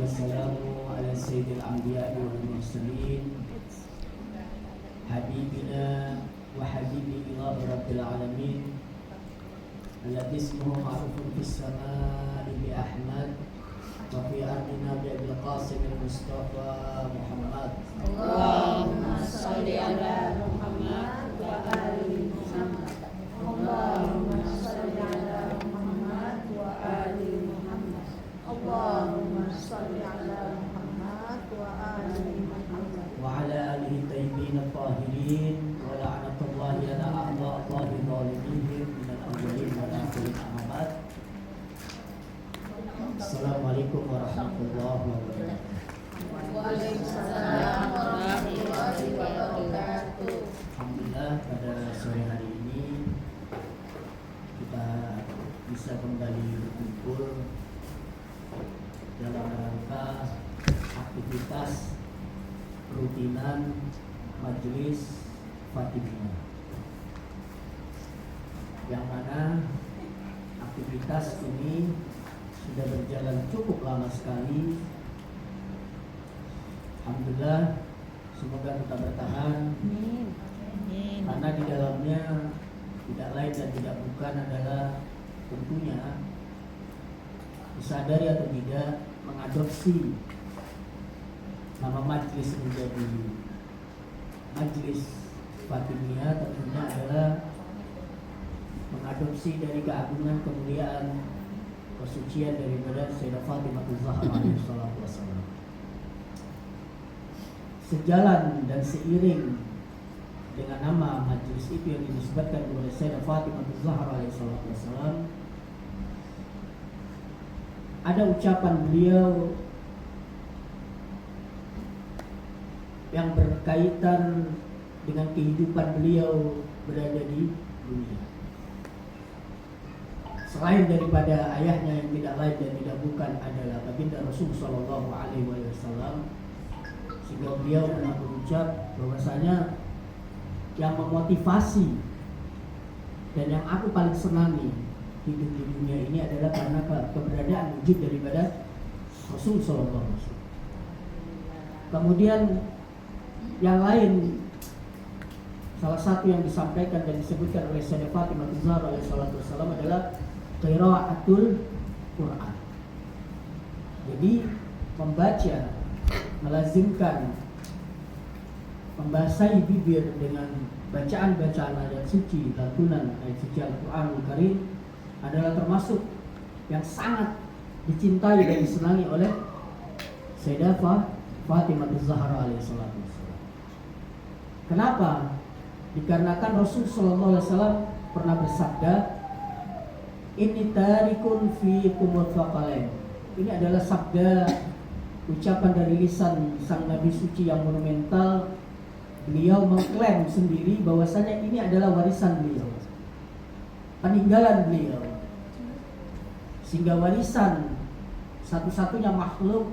wassalamu ala sayyidil anbiya'i wal mursalin habibina wa habibi ilahi rabbil alamin alladhi ismuhu ma'rufun fis sama'i bi Ahmad wa fi ardina bi Abil Qasim al-Mustafa Muhammad. Allahumma salli ala Muhammad wa ali Muhammad. Allahumma salli ala Muhammad wa ali Muhammad. Allahumma salli ala Muhammad wa ali Muhammad. Wa ala alihi tayyibin at-tahirin wa la'natullahi ala a'da'i zalimihim min al-awwalin wal akhirin amma ba'd. Assalamualaikum warahmatullahi wabarakatuh. Waalaikumsalam warahmatullahi wabarakatuh. Alhamdulillah pada sore hari ini kita bisa kembali berkumpul dalam rangka aktivitas rutinan Majelis Fatimiyah, yang mana aktivitas ini sudah berjalan cukup lama sekali. Alhamdulillah, semoga tetap bertahan. Karena di dalamnya tidak lain dan tidak bukan adalah tentunya disadari atau tidak mengadopsi nama majelis menjadi Majelis Fatimiyah, tentunya adalah mengadopsi dari keagungan kemuliaan kesucian daripada Sayyidah Fatimah Az-Zahra alaihi salatu wassalam. Sejalan dan seiring dengan nama majelis itu yang dinisbatkan kepada Sayyidah Fatimah Az-Zahra alaihi salatu wassalam, ada ucapan beliau yang berkaitan dengan kehidupan beliau berada di dunia. Selain daripada ayahnya yang tidak lain dan tidak bukan adalah baginda Rasul sallallahu alaihi wasallam, sehingga beliau pernah berucap bahwasanya yang memotivasi dan yang aku paling senangi hidup di dunia ini adalah karena keberadaan wujud daripada Rasul sallallahu alaihi wasallam. Kemudian yang lain, salah satu yang disampaikan dan disebutkan oleh Sayyidah Fatimah Az-Zahra alaihi salatu wasallam adalah qiraatul Quran. Jadi membaca, melazimkan, membasahi bibir dengan bacaan-bacaan ayat suci, lantunan ayat suci Al-Quranul Karim adalah termasuk yang sangat dicintai dan disenangi oleh Sayyidah Fatimah Az-Zahra alaihi salatu wassalam. Kenapa? Dikarenakan Rasul sallallahu alaihi wasallam pernah bersabda, "Inni tarikun fiikum tsaqalain." Ini adalah sabda ucapan dari lisan sang Nabi suci yang monumental. Beliau mengklaim sendiri bahwasanya ini adalah warisan beliau, peninggalan beliau. Sehingga warisan satu-satunya makhluk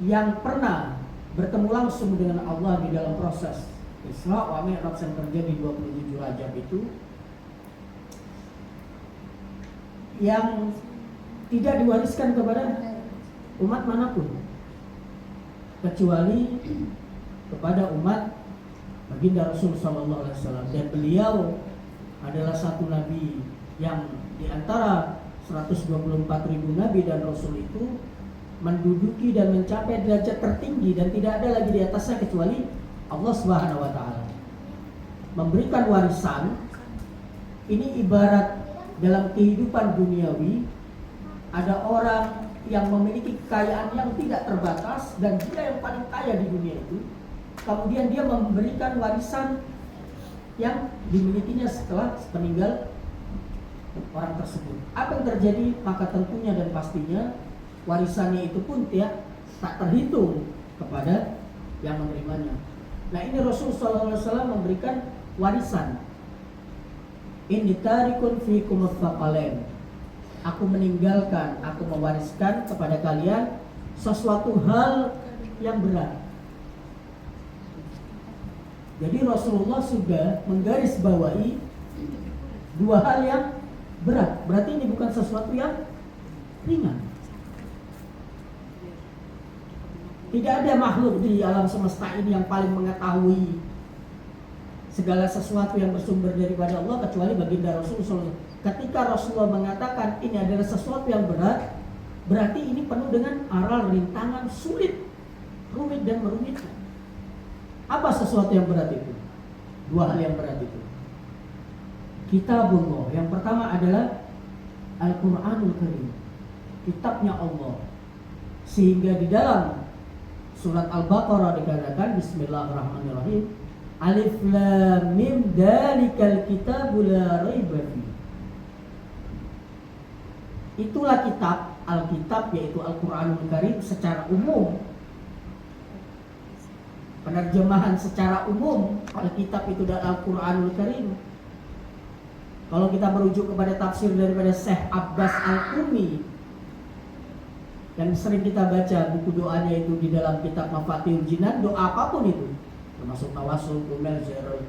yang pernah bertemu langsung dengan Allah di dalam proses Isra wa Mi'raj yang terjadi 27 Rajab itu, yang tidak diwariskan kepada umat manapun kecuali kepada umat baginda Rasul sallallahu alaihi wasallam. Dan beliau adalah satu nabi yang di antara 124.000 nabi dan rasul itu menduduki dan mencapai derajat tertinggi dan tidak ada lagi di atasnya kecuali Allah Subhanahu wa taala. Memberikan warisan ini ibarat dalam kehidupan duniawi, ada orang yang memiliki kekayaan yang tidak terbatas dan dia yang paling kaya di dunia itu. Kemudian dia memberikan warisan yang dimilikinya setelah peninggal orang tersebut. Apa yang terjadi? Maka tentunya dan pastinya warisannya itu pun tak terhitung kepada yang menerimanya. Nah, ini Rasulullah SAW memberikan warisan. Inni tarikun fiikum tsaqalain. Aku meninggalkan, aku mewariskan kepada kalian sesuatu hal yang berat. Jadi Rasulullah sudah menggarisbawahi dua hal yang berat. Berarti ini bukan sesuatu yang ringan. Tidak ada makhluk di alam semesta ini yang paling mengetahui segala sesuatu yang bersumber daripada Allah kecuali baginda Rasulullah. Ketika Rasulullah mengatakan ini adalah sesuatu yang berat, berarti ini penuh dengan aral, rintangan, sulit, rumit dan merumitkan. Apa sesuatu yang berat itu? Dua hal yang berat itu. Kitabullah. Yang pertama adalah Al-Quranul Karim, kitabnya Allah. Sehingga di dalam surat Al-Baqarah dikatakan Bismillahirrahmanirrahim, Alif Lam Mim Dzalikal Kitabu La Raiba Fi. Itulah kitab, Alkitab yaitu Al-Quranul Karim secara umum. Penerjemahan secara umum Alkitab itu adalah Al-Quranul Karim. Kalau kita merujuk kepada tafsir daripada Syekh Abbas Al-Qumi yang sering kita baca buku doanya itu di dalam kitab Mafatihul Jinan, doa apapun itu termasuk tawassul, kumel, zero.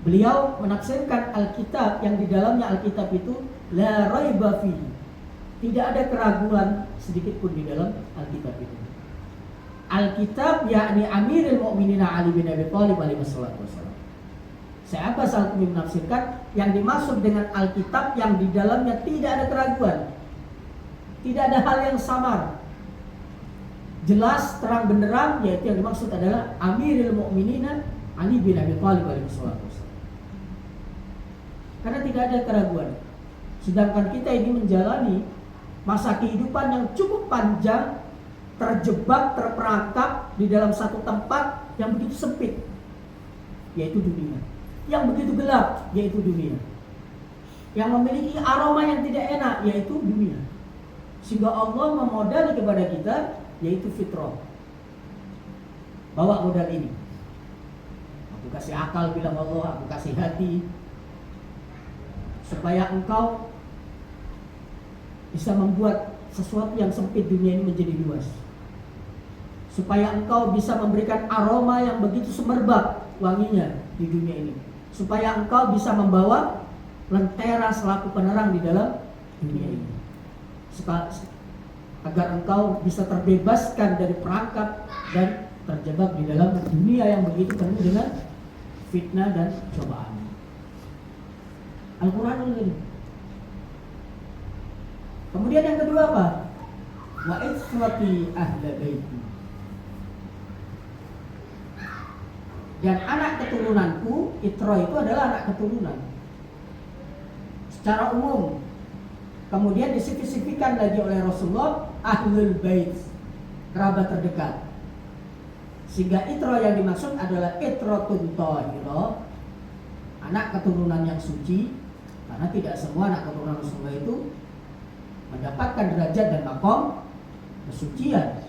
Beliau menafsirkan Alkitab yang di dalamnya Alkitab itu la raiba fi. Tidak ada keraguan sedikit pun di dalam Alkitab itu. Alkitab yakni Amirul Mukminin Ali bin Abi Thalib alaihi wassalatu wassalam. Syekh Abbas Al-Qumi menafsirkan yang dimaksud dengan Alkitab yang di dalamnya tidak ada keraguan, tidak ada hal yang samar, jelas terang benderang, yaitu yang dimaksud adalah Amirul Mukminin Ali bin Abi Thalib alaihi wassalatu wassalam. Karena tidak ada keraguan. Sedangkan kita ini menjalani masa kehidupan yang cukup panjang, terjebak, terperangkap di dalam satu tempat yang begitu sempit, yaitu dunia. Yang begitu gelap, yaitu dunia. Yang memiliki aroma yang tidak enak, yaitu dunia. Sehingga Allah memodali kepada kita, yaitu fitrah. Bawa modal ini. Aku kasih akal, bilang Allah, aku kasih hati, supaya engkau bisa membuat sesuatu yang sempit dunia ini menjadi luas. Supaya engkau bisa memberikan aroma yang begitu semerbak wanginya di dunia ini. Supaya engkau bisa membawa lentera selaku penerang di dalam dunia ini. Agar engkau bisa terbebaskan dari perangkap dan terjebak di dalam dunia yang begitu penuh dengan fitnah dan cobaan. Al-Quranul Karim. Kemudian yang kedua apa? Wa iswati ahla baiti. Dan anak keturunanku, Itra itu adalah anak keturunan secara umum. Kemudian disifik-sifikan lagi oleh Rasulullah ahlul bait, kerabat terdekat. Sehingga Itra yang dimaksud adalah Itratun Thahirah, anak keturunan yang suci. Karena tidak semua anak keturunan Rasulullah itu mendapatkan derajat dan maqam kesucian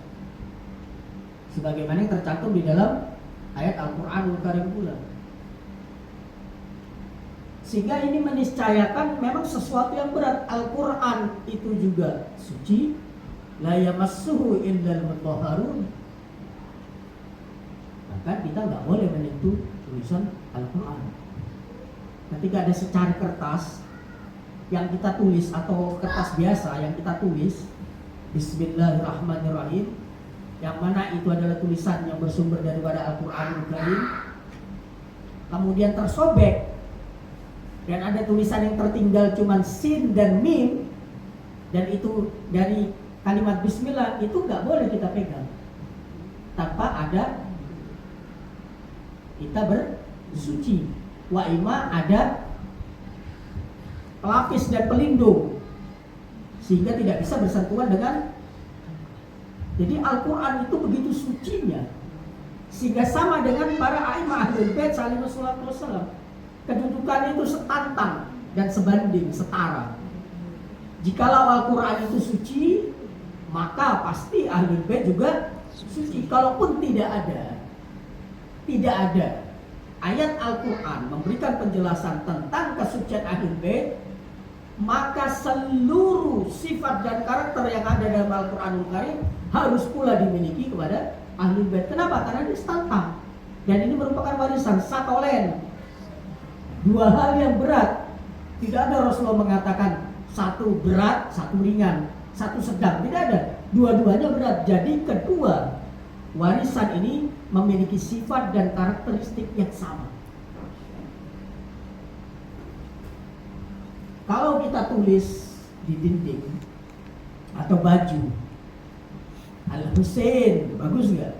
sebagaimana yang tercantum di dalam ayat Al-Quranul Karim pula. Sehingga ini meniscayakan memang sesuatu yang berat. Al-Quran itu juga suci, la yamassuhu illal mutahharun. Maka kita nggak boleh menyentuh tulisan Al-Quran. Ketika ada secari kertas yang kita tulis atau kertas biasa yang kita tulis Bismillahirrahmanirrahim, yang mana itu adalah tulisan yang bersumber daripada Al-Quranul Karim, kemudian tersobek dan ada tulisan yang tertinggal cuman sin dan mim, dan itu dari kalimat Bismillah, itu nggak boleh kita pegang tanpa ada kita bersuci. Wa ima ada pelapis dan pelindung sehingga tidak bisa bersentuhan dengan. Jadi Al-Quran itu begitu sucinya sehingga sama dengan para a'imah ahlul bait alaihi wassalam. Kedudukannya itu setantang dan sebanding, setara. Jikalau Al-Quran itu suci, maka pasti ahlul bait juga suci. Kalaupun tidak ada ayat Al-Quran memberikan penjelasan tentang kesucian ahlul bait, maka seluruh sifat dan karakter yang ada dalam Al-Quranul Karim harus pula dimiliki kepada ahlul bait. Kenapa? Karena ini setantang dan ini merupakan warisan satolen. Dua hal yang berat. Tidak ada Rasulullah mengatakan satu berat, satu ringan, satu sedang. Tidak ada. Dua-duanya berat. Jadi kedua warisan ini memiliki sifat dan karakteristik yang sama. Kalau kita tulis di dinding atau baju Al-Husain, bagus nggak?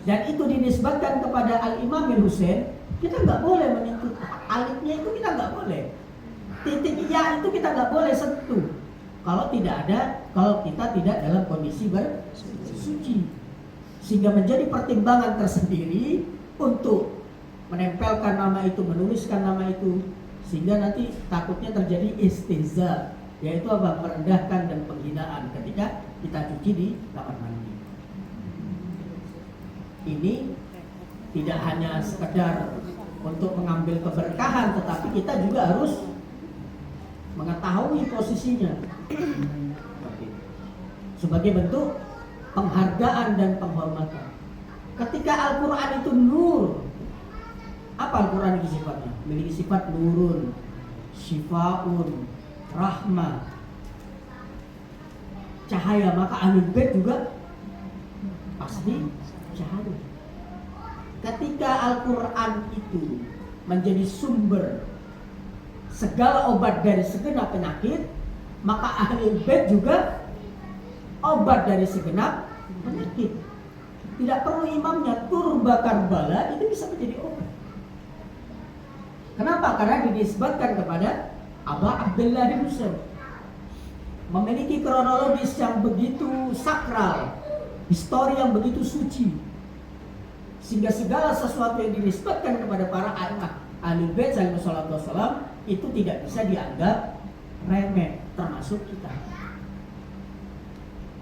Dan itu dinisbatkan kepada Al-Imam Al-Husain, kita nggak boleh menyentuh alifnya, itu kita nggak boleh. Titik ya itu kita nggak boleh sentuh. Kalau kita tidak dalam kondisi bersuci, sehingga menjadi pertimbangan tersendiri untuk menempelkan nama itu, menuliskan nama itu, sehingga nanti takutnya terjadi istihza, yaitu apa? Merendahkan dan penghinaan ketika kita cuci di kamar mandi. Ini tidak hanya sekedar untuk mengambil keberkahan, tetapi kita juga harus mengetahui posisinya sebagai bentuk penghargaan dan penghormatan. Ketika Al-Quran itu nur, apa Al-Quran itu sifatnya? Memiliki sifat nurun, syifaun, rahmah, cahaya. Maka Ahlul Bait juga pasti cahaya. Ketika Al-Quran itu menjadi sumber segala obat dari segenap penyakit, maka Ahlul Bait juga obat dari segenap penyakit. Tidak perlu imamnya turba Karbala, itu bisa menjadi obat. Kenapa? Karena dinisbatkan kepada Aba Abdullah bin Husain, memiliki kronologis yang begitu sakral, histori yang begitu suci, sehingga segala sesuatu yang dinisbatkan kepada para Ahlul Bait alaihi salatu wassalam itu tidak bisa dianggap remeh, termasuk kita.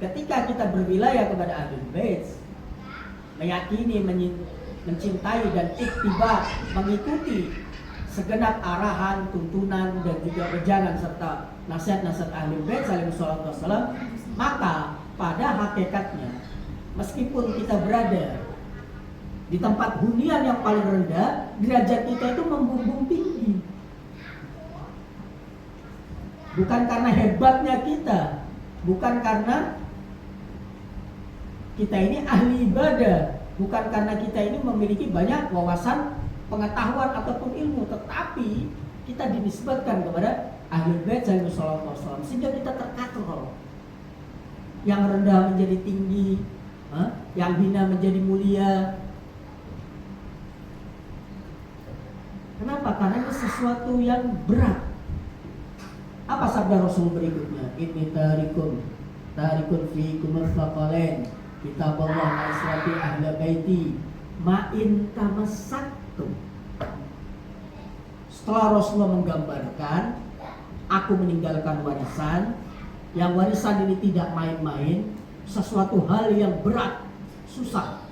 Ketika kita berwilayah kepada Ahlul Bait, meyakini, mencintai dan ittiba, mengikuti segenap arahan, tuntunan dan juga wejangan serta nasihat-nasihat Ahlul Bait alaihi salatu wassalam, maka pada hakikatnya meskipun kita berada di tempat hunian yang paling rendah, derajat kita itu membumbung tinggi. Bukan karena hebatnya kita, bukan karena kita ini ahli ibadah, bukan karena kita ini memiliki banyak wawasan, pengetahuan ataupun ilmu, tetapi kita dinisbatkan kepada Ahlul Bait alaihi salatu wassalam, sehingga kita terkatrol. Yang rendah menjadi tinggi, yang hina menjadi mulia. Kenapa? Karena ini sesuatu yang berat. Apa sabda Rasul berikutnya? Inni tarikun fiikum al-thaqalain, kitab Allah wa israti ahla baiti ma'in tamassaktum. Setelah Rasulullah menggambarkan, aku meninggalkan warisan, yang warisan ini tidak main-main, sesuatu hal yang berat, susah.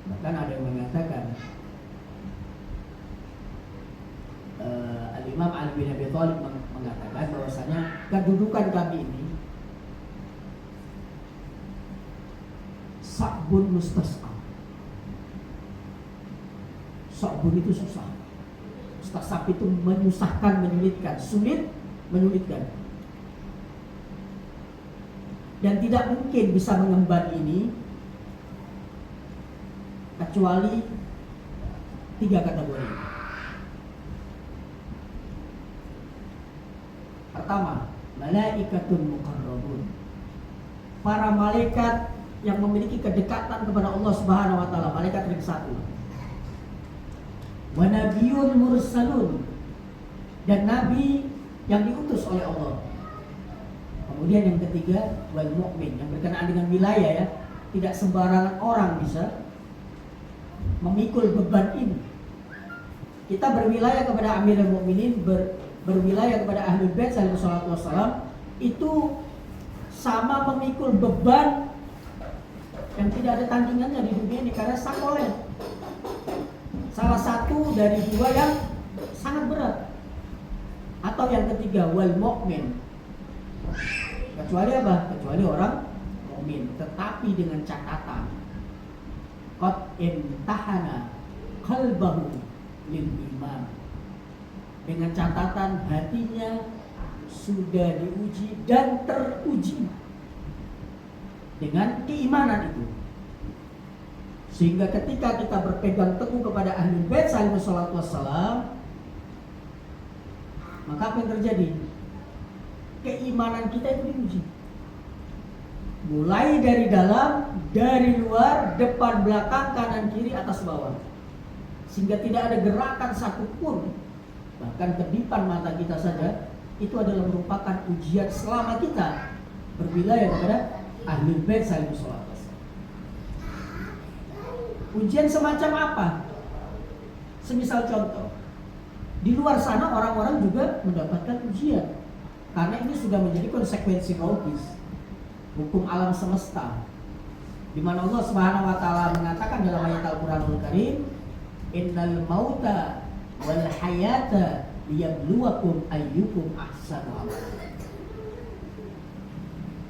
Bahkan ada yang mengatakan Al-Imam Ali bin Abi Thalib mengatakan bahwasanya kedudukan kami ini sa'bun mustas'ab. Sa'bun itu susah. Mustas'ab itu menyusahkan, menyulitkan, sulit, menyulitkan. Dan tidak mungkin bisa mengemban ini kecuali 3 kategori. Pertama, malaikatun muqarrabun, para malaikat yang memiliki kedekatan kepada Allah Subhanahu wa taala, malaikat ring 1. Wa nabiyyun mursalun, dan nabi yang diutus oleh Allah. Kemudian yang ketiga, wal mu'min, yang berkenaan dengan wilayah ya. Tidak sembarangan orang bisa memikul beban ini. Kita berwilayah kepada Amirul Mukminin, berwilayah kepada Ahlul Bait alaihi salatu wassalam, itu sama memikul beban yang tidak ada tandingannya di dunia ini, karena sakolen. Salah satu dari 2 yang sangat berat. Atau yang ketiga, wal mu'min. Kecuali apa? Kecuali orang mukmin, tetapi dengan catatan qad imtahana qalbahu lil iman, dengan catatan hatinya sudah diuji dan teruji dengan keimanan itu. Sehingga ketika kita berpegang teguh kepada Ahlul Bait alaihi salatu wassalam, maka apa yang terjadi? Keimanan kita itu diuji. Mulai dari dalam, dari luar, depan, belakang, kanan, kiri, atas, bawah. Sehingga tidak ada gerakan satupun, bahkan kedipan mata kita saja, itu adalah merupakan ujian selama kita berwilayah kepada Ahlul Bait alaihi salatu wassalam. Ujian semacam apa? Semisal contoh, di luar sana orang-orang juga mendapatkan ujian, karena ini sudah menjadi konsekuensi logis hukum alam semesta, di mana Allah Subhanahu wa taala mengatakan dalam ayat Al-Qur'anul Karim, innal mauta wal hayata liyabluwakum ayyukum ahsanu amala.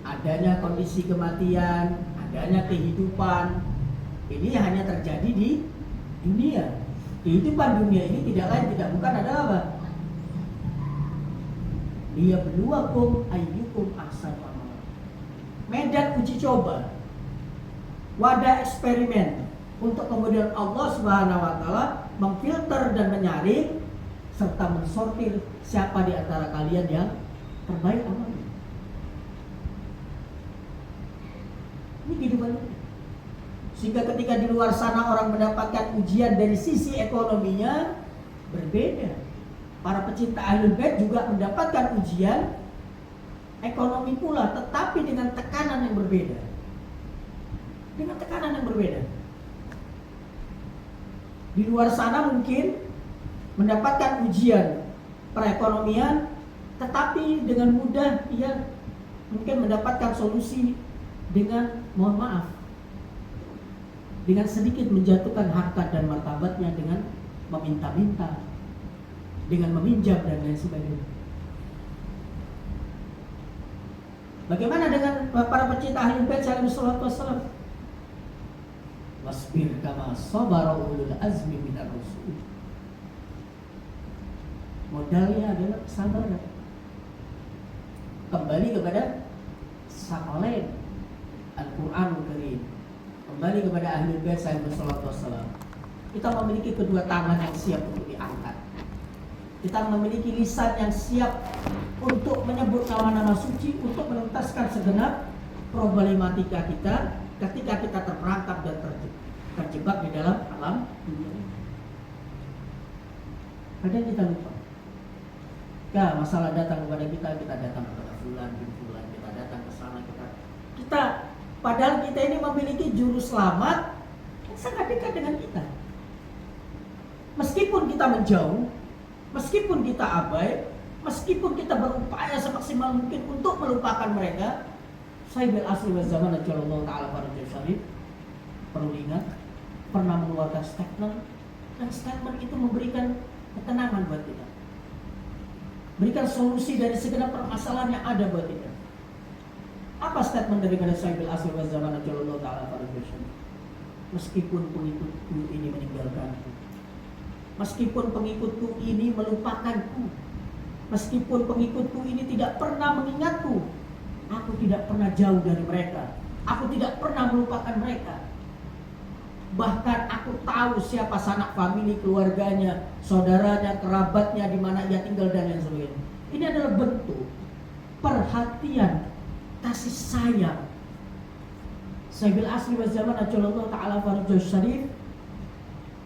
Adanya kondisi kematian, adanya kehidupan, ini hanya terjadi di dunia. Kehidupan dunia ini tidak lain tidak bukan adalah apa? Liyabluwakum ayyukum ahsanu amala. Medan uji coba, wadah eksperimen untuk kemudian Allah Subhanahu wa taala memfilter dan menyaring serta mensortir siapa di antara kalian yang terbaik amalnya. Ini kehidupan. Sehingga ketika di luar sana orang mendapatkan ujian dari sisi ekonominya berbeda. Para pecinta Ahlul Bait juga mendapatkan ujian ekonomi pula, tetapi dengan tekanan yang berbeda. Dengan tekanan yang berbeda. Di luar sana mungkin mendapatkan ujian perekonomian, tetapi dengan mudah ia mungkin mendapatkan solusi dengan mohon maaf, dengan sedikit menjatuhkan harkat dan martabatnya dengan meminta-minta, dengan meminjam dan lain sebagainya. Bagaimana dengan para pecinta Ahlul Bait alaihi salatu wassalam? Wasbir kama sabara ulul azmi minar rusul. Modalnya adalah kesabaran. Kembali kepada Sakalain Al-Qur'anul Karim, kembali kepada Ahlul Bait alaihi salatu wassalam. Kita memiliki kedua tangan yang siap untuk diangkat. Kita memiliki lisan yang siap untuk menyebut nama-nama suci, untuk menuntaskan segenap problematika kita ketika kita terperangkap dan terjebak di dalam alam dunia. Kadang kita lupa. Ya, masalah datang kepada kita datang kepada fulan bin fulan, kita datang ke sana, kita padahal kita ini memiliki juru selamat yang sangat dekat dengan kita. Meskipun kita menjauh, meskipun kita abai, meskipun kita berupaya semaksimal mungkin untuk melupakan mereka, Sayyidul Asri wa Zaman Ajalullah Ta'ala Farajul Syarif perlu ingat, pernah mengeluarkan statement, dan statement itu memberikan ketenangan buat kita, berikan solusi dari segenap permasalahan yang ada buat kita. Apa statement daripada Sayyidul Asri wa Zaman Ajalullah Ta'ala Farajul Syarif? Meskipun pengikutku ini meninggalkanku, meskipun pengikutku ini melupakanku, meskipun pengikutku ini tidak pernah mengingatku, aku tidak pernah jauh dari mereka, aku tidak pernah melupakan mereka. Bahkan aku tahu siapa sanak famili, keluarganya, saudaranya, kerabatnya, di mana ia tinggal dan lain sebagainya. Ini adalah bentuk perhatian, kasih sayang Sayyidul Asri wa Zaman Ajalullah Ta'ala Farajul Syarif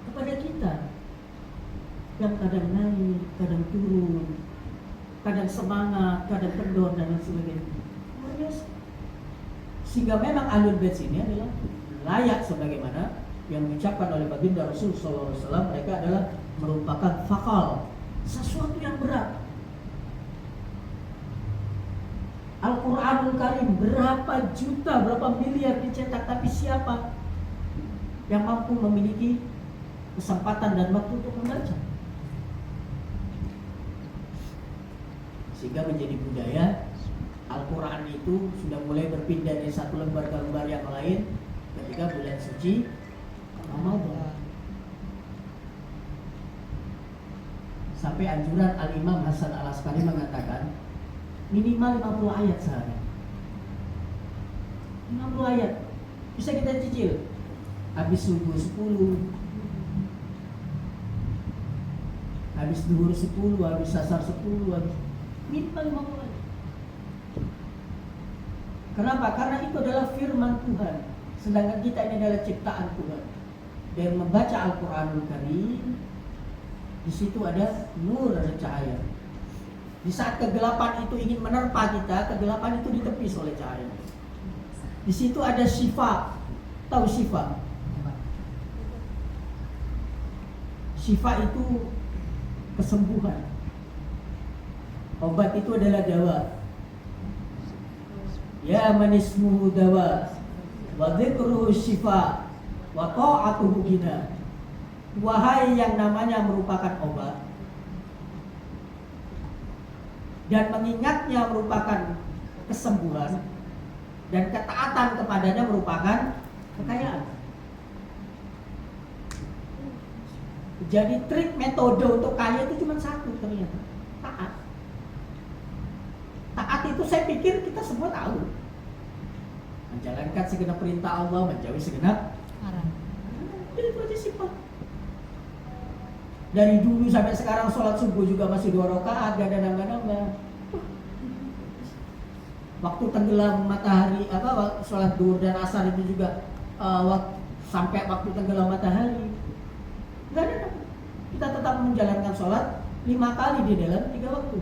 kepada kita, yang kadang naik, kadang turun, kadang semangat, kadang kendor dan lain sebagainya. Luar biasa. Sehingga memang Ahlul Bait ini adalah layak sebagaimana yang diucapkan oleh baginda Rasul sallallahu alaihi wasallam, mereka adalah merupakan fakal, sesuatu yang berat. Al-Qur'anul Karim berapa juta, berapa miliar dicetak, tapi siapa yang mampu memiliki kesempatan dan waktu untuk membaca? Sehingga menjadi budaya Al-Quran itu sudah mulai berpindah dari satu lembar ke lembar yang lain ketika bulan suci Ramadan. Sampai anjuran Al-Imam Hasan Al-Askari mengatakan minimal 50 ayat sehari. 60 ayat. Bisa kita cicil. Habis subuh 10, habis duhur 10, habis asar 10, habis minimal 50 ayat. Kenapa? Karena itu adalah firman Tuhan. Sedangkan kita ini adalah ciptaan Tuhan. Dan membaca Al-Quranul Karim, di situ ada nur, ada cahaya. Di saat kegelapan itu ingin menerpa kita, kegelapan itu ditepis oleh cahaya. Di situ ada syifa. Tahu syifa? Syifa itu kesembuhan. Obat itu adalah dawa. Ya man ismuhu dawa wa dzikruhu syifa wa ta'atuhu gina. Wahai yang namanya merupakan obat dan mengingatnya merupakan kesembuhan, dan ketaatan kepadanya merupakan kekayaan. Jadi trik metode untuk kaya itu cuma satu ternyata, taat. Taat itu saya pikir kita semua tahu. Menjalankan segenap perintah Allah, menjauhi segenap haram. Itu aja simpel. Dari dulu sampai sekarang sholat subuh juga masih 2 rakaat, gak ada nambah-nambah. Waktu tenggelam matahari, sholat duhur dan asar itu juga sampai waktu tenggelam matahari, gak ada nambah. Kita tetap menjalankan sholat 5 kali di dalam 3 waktu.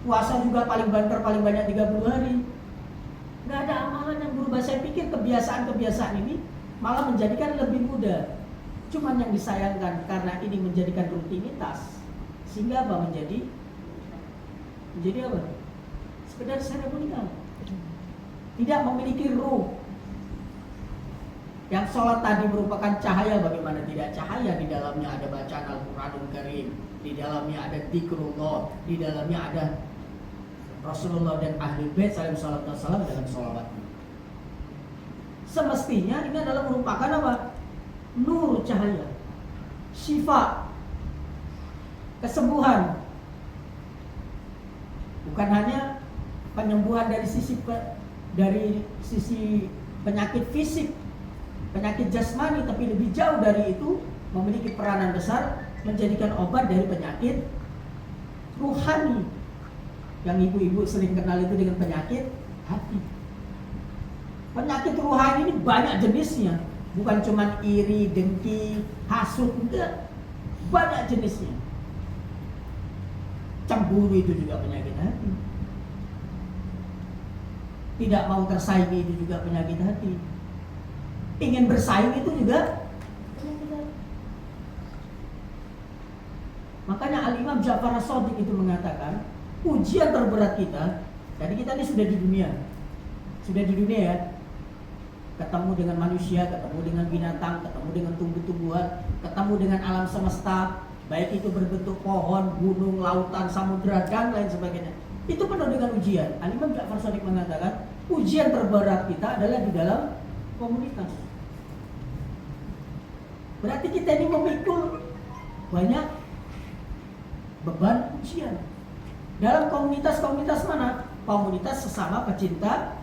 Puasa juga paling banter paling banyak 30 hari. Gak ada amalan yang berubah. Saya pikir kebiasaan-kebiasaan ini malah menjadikan lebih mudah. Cuman yang disayangkan karena ini menjadikan rutinitas, sehingga apa menjadi apa? Sekedar seremonial, tidak memiliki ruh. Yang sholat tadi merupakan cahaya, bagaimana tidak cahaya? Di dalamnya ada bacaan Al-Quranul Karim, di dalamnya ada dzikrullah, di dalamnya ada Rasulullah dan Ahlul Bait salam salam dalam sholawat. Semestinya ini adalah merupakan apa? Nur, cahaya, syifa, kesembuhan. Bukan hanya penyembuhan dari sisi penyakit fisik, penyakit jasmani, tapi lebih jauh dari itu memiliki peranan besar menjadikan obat dari penyakit ruhani yang ibu-ibu sering kenal itu dengan penyakit hati. Penyakit ruhani ini banyak jenisnya, bukan cuma iri, dengki, hasut, enggak, banyak jenisnya. Cemburu itu juga penyakit hati. Tidak mau tersaingi itu juga penyakit hati. Ingin bersaing itu juga penyakit hati. Makanya Al-Imam Ja'far As-Shadiq itu mengatakan, ujian terberat kita, jadi kita ini sudah di dunia ya, ketemu dengan manusia, ketemu dengan binatang, ketemu dengan tumbuh-tumbuhan, ketemu dengan alam semesta, baik itu berbentuk pohon, gunung, lautan, samudra, dan lain sebagainya. Itu penuh dengan ujian. Al-Imam Ja'far As-Shadiq mengatakan, ujian terberat kita adalah di dalam komunitas. Berarti kita ini memikul banyak beban ujian. Dalam komunitas mana? Komunitas sesama pecinta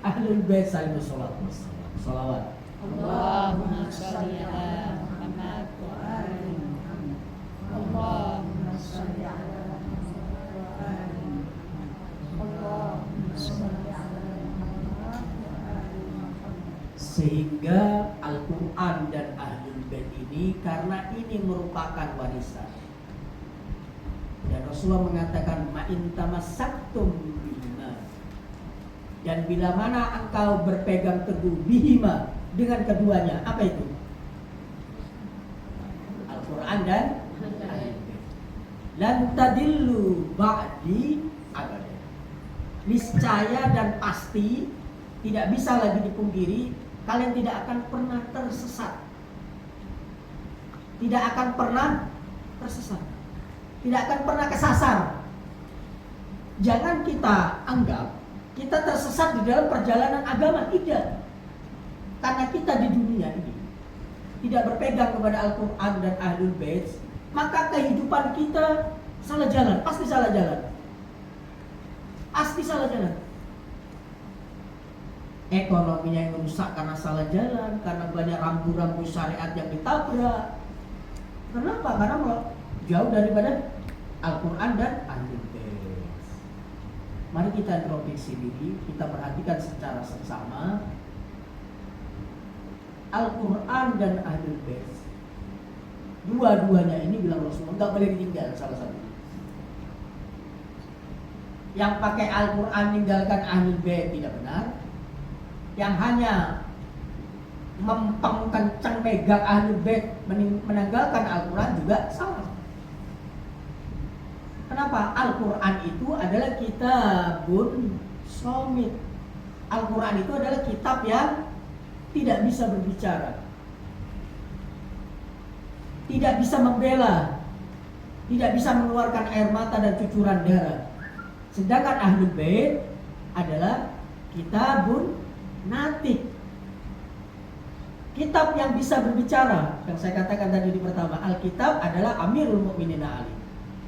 Ahlul Bait saling sholawat. Allahumma sholli ala Muhammad wa ali Muhammad. Allahumma sholli ala Muhammad wa ali Muhammad. Allahumma sholli ala Muhammad wa ali Muhammad. Sehingga Al-Quran dan Ahlul Bait ini, karena ini merupakan warisan. Dan Rasulullah mengatakan, ma'in tamassaktum bihima, dan bila mana engkau berpegang teguh bihima, dengan keduanya. Apa itu? Al-Quran dan lan tadillu ba'di abada. Niscaya dan pasti, tidak bisa lagi dipungkiri, kalian tidak akan pernah tersesat. Tidak akan pernah tersesat. Tidak akan pernah kesasar. Jangan kita anggap kita tersesat di dalam perjalanan agama. Tidak. Karena kita di dunia ini tidak berpegang kepada Al-Quran dan Ahlul Bait, maka kehidupan kita salah jalan. Pasti salah jalan. Pasti salah jalan. ekonominya yang rusak karena salah jalan, karena banyak rambu-rambu syariat yang ditabrak. Kenapa? Karena jauh daripada Al-Quran dan Ahlul Bait. Mari kita introspeksi diri, kita perhatikan secara seksama Al-Quran dan Ahlul Bait. Dua-duanya ini bilang Rasulullah nggak boleh ditinggal salah satu. Yang pakai Al-Quran meninggalkan Ahlul Bait tidak benar. Yang hanya mempeng kencang megang Ahlul Bait meninggalkan Al-Quran juga salah. Kenapa? Al-Quran itu adalah kitabun somit. Al-Quran itu adalah kitab yang tidak bisa berbicara, tidak bisa membela, tidak bisa mengeluarkan air mata dan cucuran darah. Sedangkan Ahlul Bait adalah kitabun natik, kitab yang bisa berbicara. Yang saya katakan tadi di pertama, Alkitab adalah Amirul Mukminin Ali.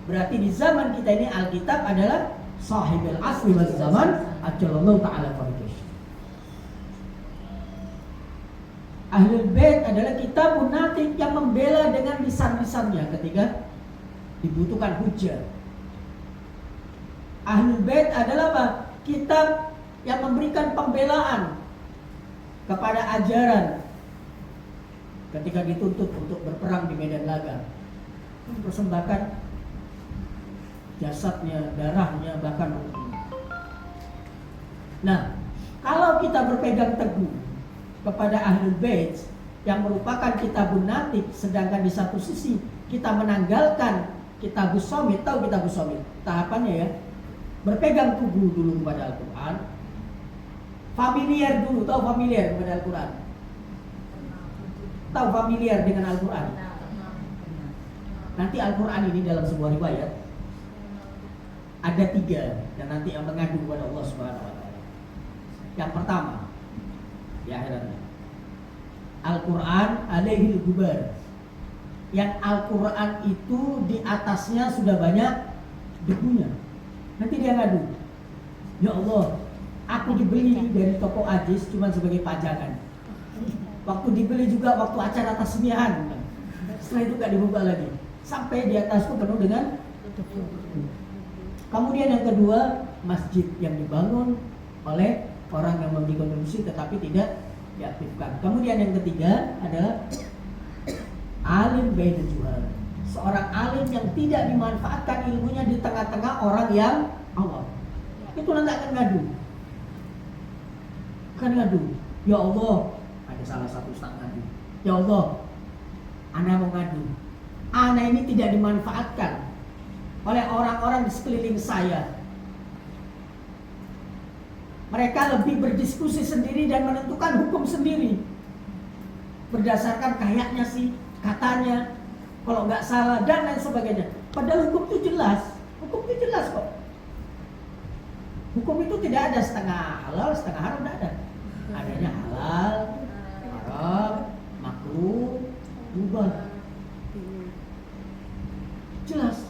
Berarti di zaman kita ini Alkitab adalah sahibul asli wal zaman, ajallallahu ta'ala fardus. Ahlul Bait adalah kitabun natik yang membela dengan lisan-lisannya ketika dibutuhkan hujah. Ahlul Bait adalah apa? Kitab yang memberikan pembelaan kepada ajaran ketika dituntut untuk berperang di medan laga, mempersembahkan jasadnya, darahnya, bahkan ruhnya. Nah, kalau kita berpegang teguh kepada Ahlul Bait yang merupakan kitabun natik, sedangkan di satu sisi kita menanggalkan kitabus somit. Tahu kitabus somit? Tahapannya ya, berpegang teguh dulu kepada Al-Quran, familiar dulu. Tahu familiar kepada Al-Quran? Tahu familiar dengan Al-Quran? Nanti Al-Quran ini dalam sebuah riwayat ada 3 dan nanti yang mengadu kepada Allah Subhanahu wa taala. Yang pertama, di akhiratnya, Al-Quran alaihil gubar. Yang Al-Quran itu di atasnya sudah banyak debunya. Nanti dia ngadu, ya Allah, aku dibeli dari toko Ajis cuma sebagai pajangan. Waktu dibeli juga waktu acara tasmihan. Setelah itu gak dibuka lagi. Sampai di atasku penuh dengan debu. Kemudian yang kedua, masjid yang dibangun oleh orang yang memberi kontribusi tetapi tidak diaktifkan. Kemudian yang ketiga adalah alim bainal juhal. Seorang alim yang tidak dimanfaatkan ilmunya di tengah-tengah orang yang awam. Itu nanti akan ngadu. Kan ngadu. Ya Allah, ada salah satu ustaz ngadu. Ya Allah, ana mau ngadu. Ana ini tidak dimanfaatkan oleh orang-orang di sekeliling saya. Mereka lebih berdiskusi sendiri dan menentukan hukum sendiri berdasarkan kayaknya sih, katanya, kalau nggak salah dan lain sebagainya. Padahal hukum itu jelas, kok. Hukum itu tidak ada setengah halal, setengah haram, tidak ada. Adanya halal, haram, makruh, mubah. Jelas.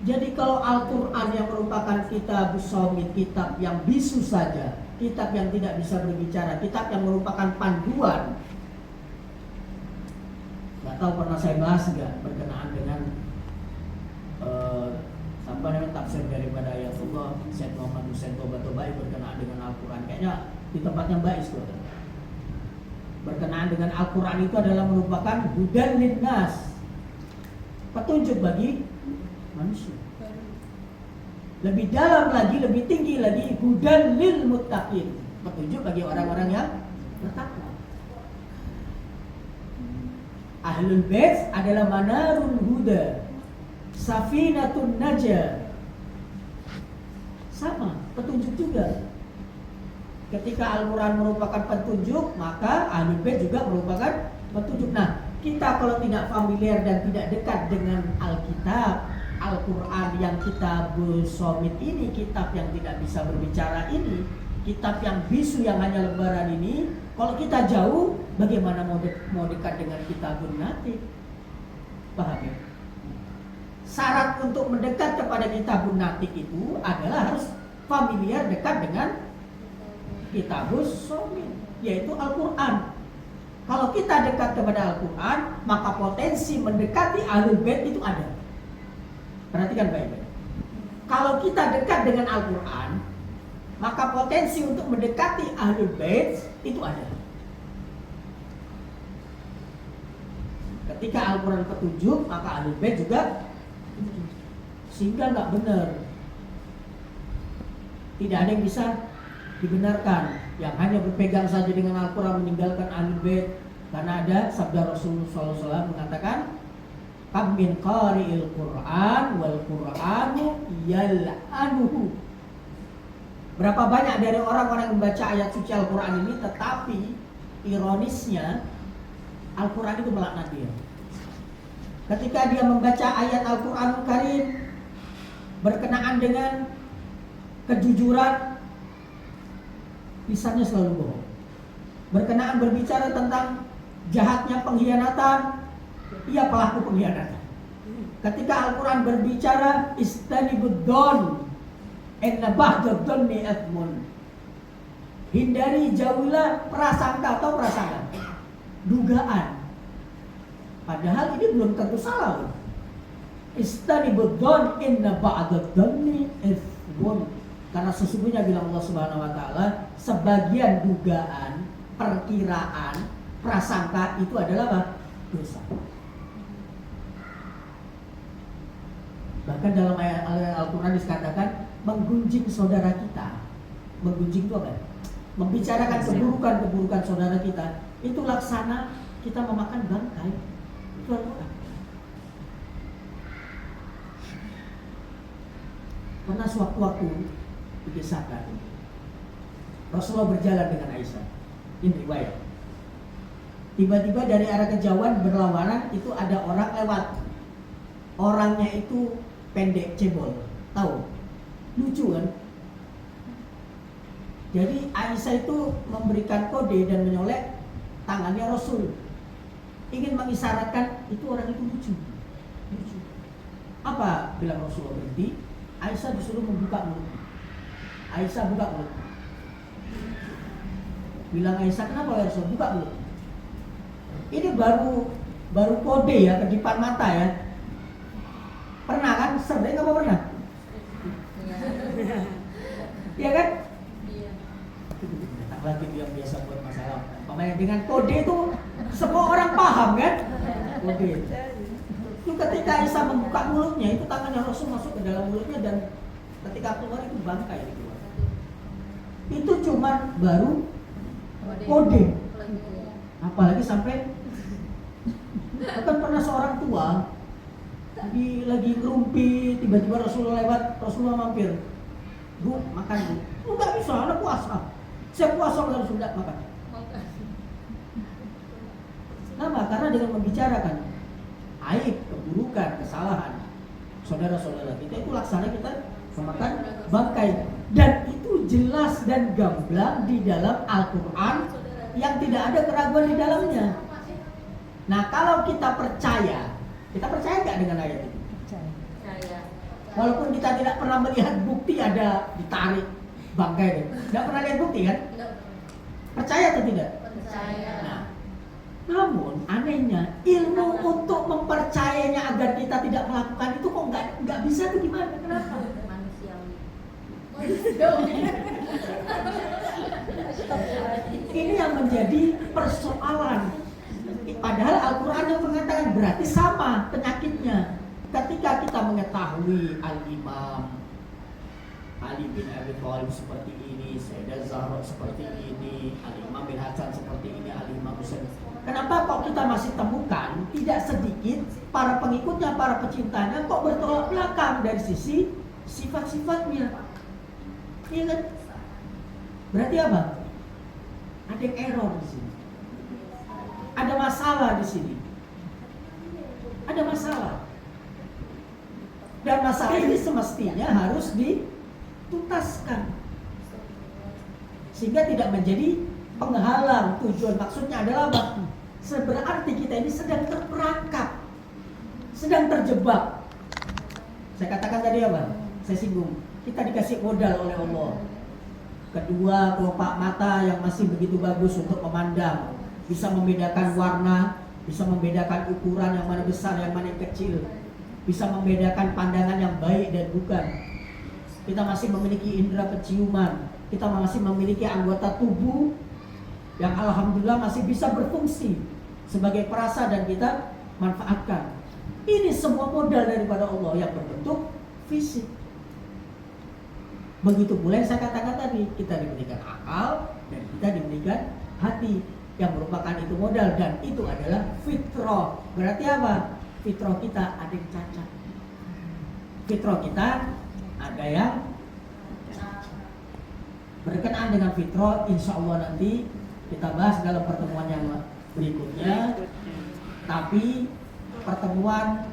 Jadi kalau Al-Quran yang merupakan kitab somit, kitab yang bisu saja, kitab yang tidak bisa berbicara, kitab yang merupakan panduan. Gak tahu pernah saya bahas gak berkenaan dengan apa namanya tafsir daripada Ayatullah Syed Muhammad Hussein Toba-Tobai berkenaan dengan Al-Quran. Kayaknya di tempatnya Bais kok. Berkenaan dengan Al-Quran itu adalah merupakan hudan linnas, petunjuk bagi manusia. Lebih dalam lagi, lebih tinggi lagi, hudan lil muttaqin, petunjuk bagi orang-orang yang bertakwa. Ahlul Bait adalah manarul huda, safinatun najah. Sama, petunjuk juga. Ketika Al-Quran merupakan petunjuk, maka Ahlul Bait juga merupakan petunjuk. Nah, kita kalau tidak familiar dan tidak dekat dengan Alkitab, Al-Quran yang kitab somit ini, kitab yang tidak bisa berbicara ini, kitab yang bisu yang hanya lembaran ini, kalau kita jauh, bagaimana mau dekat dengan kitabun natik? Paham ya? Syarat untuk mendekat kepada kitabun natik itu adalah harus familiar, dekat dengan kitabus somin, yaitu Al-Quran. Kalau kita dekat kepada Al-Quran, maka potensi mendekati Ahlul Bait itu ada. Perhatikan baik-baik. Kalau kita dekat dengan Al-Quran, maka potensi untuk mendekati Ahlul Bait itu ada. Ketika Al-Quran petunjuk, maka Ahlul Bait juga petunjuk. Sehingga nggak benar. Tidak ada yang bisa dibenarkan yang hanya berpegang saja dengan Al-Quran meninggalkan Ahlul Bait, karena ada sabda Rasulullah SAW mengatakan, "Kam min qari'il Qur'an wal Qur'anu yal'anuhu." Berapa banyak dari orang-orang yang membaca ayat suci Al-Quran ini, tetapi ironisnya Al-Quran itu melaknat dia. Ketika dia membaca ayat Al-Quranul Karim berkenaan dengan kejujuran, lisannya selalu bohong. Berkenaan berbicara tentang jahatnya pengkhianatan, ia pelaku pengkhianatan. Ketika Al-Quran berbicara istanibud-don inna ba'dad-dhanni ithmun, hindari, jauhilah prasangka atau prasangka, dugaan. Padahal ini belum tentu salah. Istanibud-don inna ba'dad-dhanni ithmun, karena sesungguhnya bilang Allah Subhanahu wa taala, sebagian dugaan, perkiraan, prasangka itu adalah apa? Dosa. Bahkan dalam ayat Al-Quran dikatakan menggunjing saudara kita. Menggunjing itu apa? Membicarakan keburukan-keburukan saudara kita. Itu laksana kita memakan bangkai. Itu Al-Quran. Pernah sewaktu-waktu dikisahkan, Rasulullah berjalan dengan Aisyah. Ini riwayat. Tiba-tiba dari arah kejauhan berlawanan itu ada orang lewat. Orangnya itu pendek, cebol. Tahu? Lucu kan? Jadi Aisyah itu memberikan kode dan menyolek tangannya Rasul. Ingin mengisyaratkan itu orang itu lucu. Lucu. Apa bilang Rasulullah berhenti? Aisyah disuruh membuka mulut. Aisyah buka mulut. Bilang Aisyah, kenapa ya Rasul? Buka mulut. Ini baru kode ya, kedipan mata ya. Pernah kan? Sering apa pernah? Iya kan? Iya. Tak lagi yang biasa buat masalah. Pemain dengan kode itu semua orang paham kan? Kode. Itu ketika Aisyah membuka mulutnya, itu tangannya Rasul masuk ke dalam mulutnya dan ketika keluar itu bangkai keluar. Itu cuma baru kode. Apalagi sampai bahkan pernah seorang tua lagi ngerumpi, tiba-tiba Rasulullah lewat, Rasulullah mampir. Bu, makan bu. Lu gak bisa, anak puasa. Saya puasa harus sudah makan. Kenapa? Karena dengan membicarakan aib, keburukan, kesalahan saudara-saudara kita, itu laksana kita memakan bangkai. Dan itu jelas dan gamblang di dalam Al-Quran yang tidak ada keraguan di dalamnya. Nah, kalau kita percaya nggak dengan ayat itu? Percaya. Walaupun kita tidak pernah melihat bukti ada ditarik bangkai, nggak pernah lihat bukti kan? Percaya atau tidak? Percaya. Nah, namun anehnya ilmu untuk mempercayainya agar kita tidak melakukan itu kok nggak bisa tuh, gimana? Kenapa? Manusiawi. Ini yang menjadi persoalan. Padahal Al-Quran yang mengatakan berarti sama penyakitnya. Ketika kita mengetahui Al-Imam Ali bin Abi Thalib seperti ini, Sayyidah Zahra seperti ini, Al-Imam bin Hasan seperti ini, Al-Imam Husain, kenapa kok kita masih temukan tidak sedikit para pengikutnya, para pecintanya kok bertolak belakang dari sisi sifat-sifatnya? Iya kan? Berarti apa? Ada yang error di sini. Ada masalah di sini. Ada masalah. Dan masalah ini semestinya harus dituntaskan. Sehingga tidak menjadi penghalang. Tujuan maksudnya adalah apa? Berarti kita ini sedang terperangkap, sedang terjebak. Saya katakan tadi apa? Saya singgung. Kita dikasih modal oleh Allah. Kedua, kelopak mata yang masih begitu bagus untuk memandang, bisa membedakan warna, bisa membedakan ukuran yang mana besar, yang mana kecil, bisa membedakan pandangan yang baik dan bukan. Kita masih memiliki indera penciuman, kita masih memiliki anggota tubuh yang alhamdulillah masih bisa berfungsi sebagai perasa dan kita manfaatkan. Ini semua modal daripada Allah yang berbentuk fisik. Begitu pula yang saya katakan tadi, kita diberikan akal dan kita diberikan hati yang merupakan itu modal, dan itu adalah fitrah. Berarti apa? Fitrah kita ada yang cacat. Fitrah kita ada yang cacat. Berkenaan dengan fitrah, insya Allah nanti kita bahas dalam pertemuan yang berikutnya. Tapi pertemuan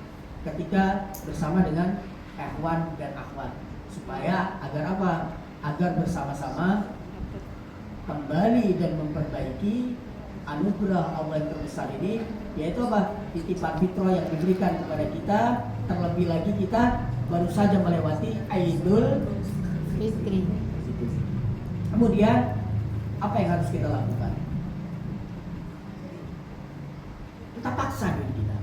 ketika bersama dengan ikhwan dan akhwat, supaya agar apa? Agar bersama-sama kembali dan memperbaiki anugerah Allah yang terbesar ini, yaitu apa? Titipan fitrah yang diberikan kepada kita. Terlebih lagi kita baru saja melewati Idul Fitri. Kemudian apa yang harus kita lakukan? Kita paksa diri kita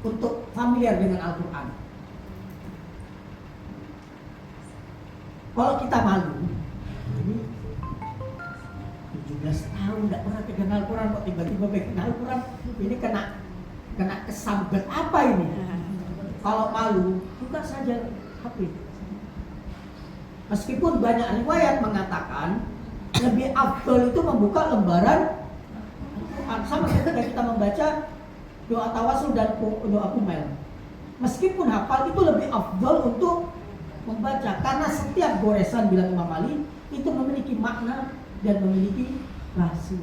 untuk familiar dengan Al-Quran. Kalau kita malu, ini 17 tahun tidak pernah pegang Al-Quran, kok tiba-tiba pegang Al-Quran, ini kena kesambet apa ini? Kalau malu, buka saja HP. Meskipun banyak riwayat mengatakan lebih afdol itu membuka lembaran Al-Quran, sama ketika kita membaca doa tawasul dan doa kumel. Meskipun hafal itu lebih afdol untuk membaca, karena setiap goresan, bilang Imam Ali, itu memiliki makna dan memiliki rahasia.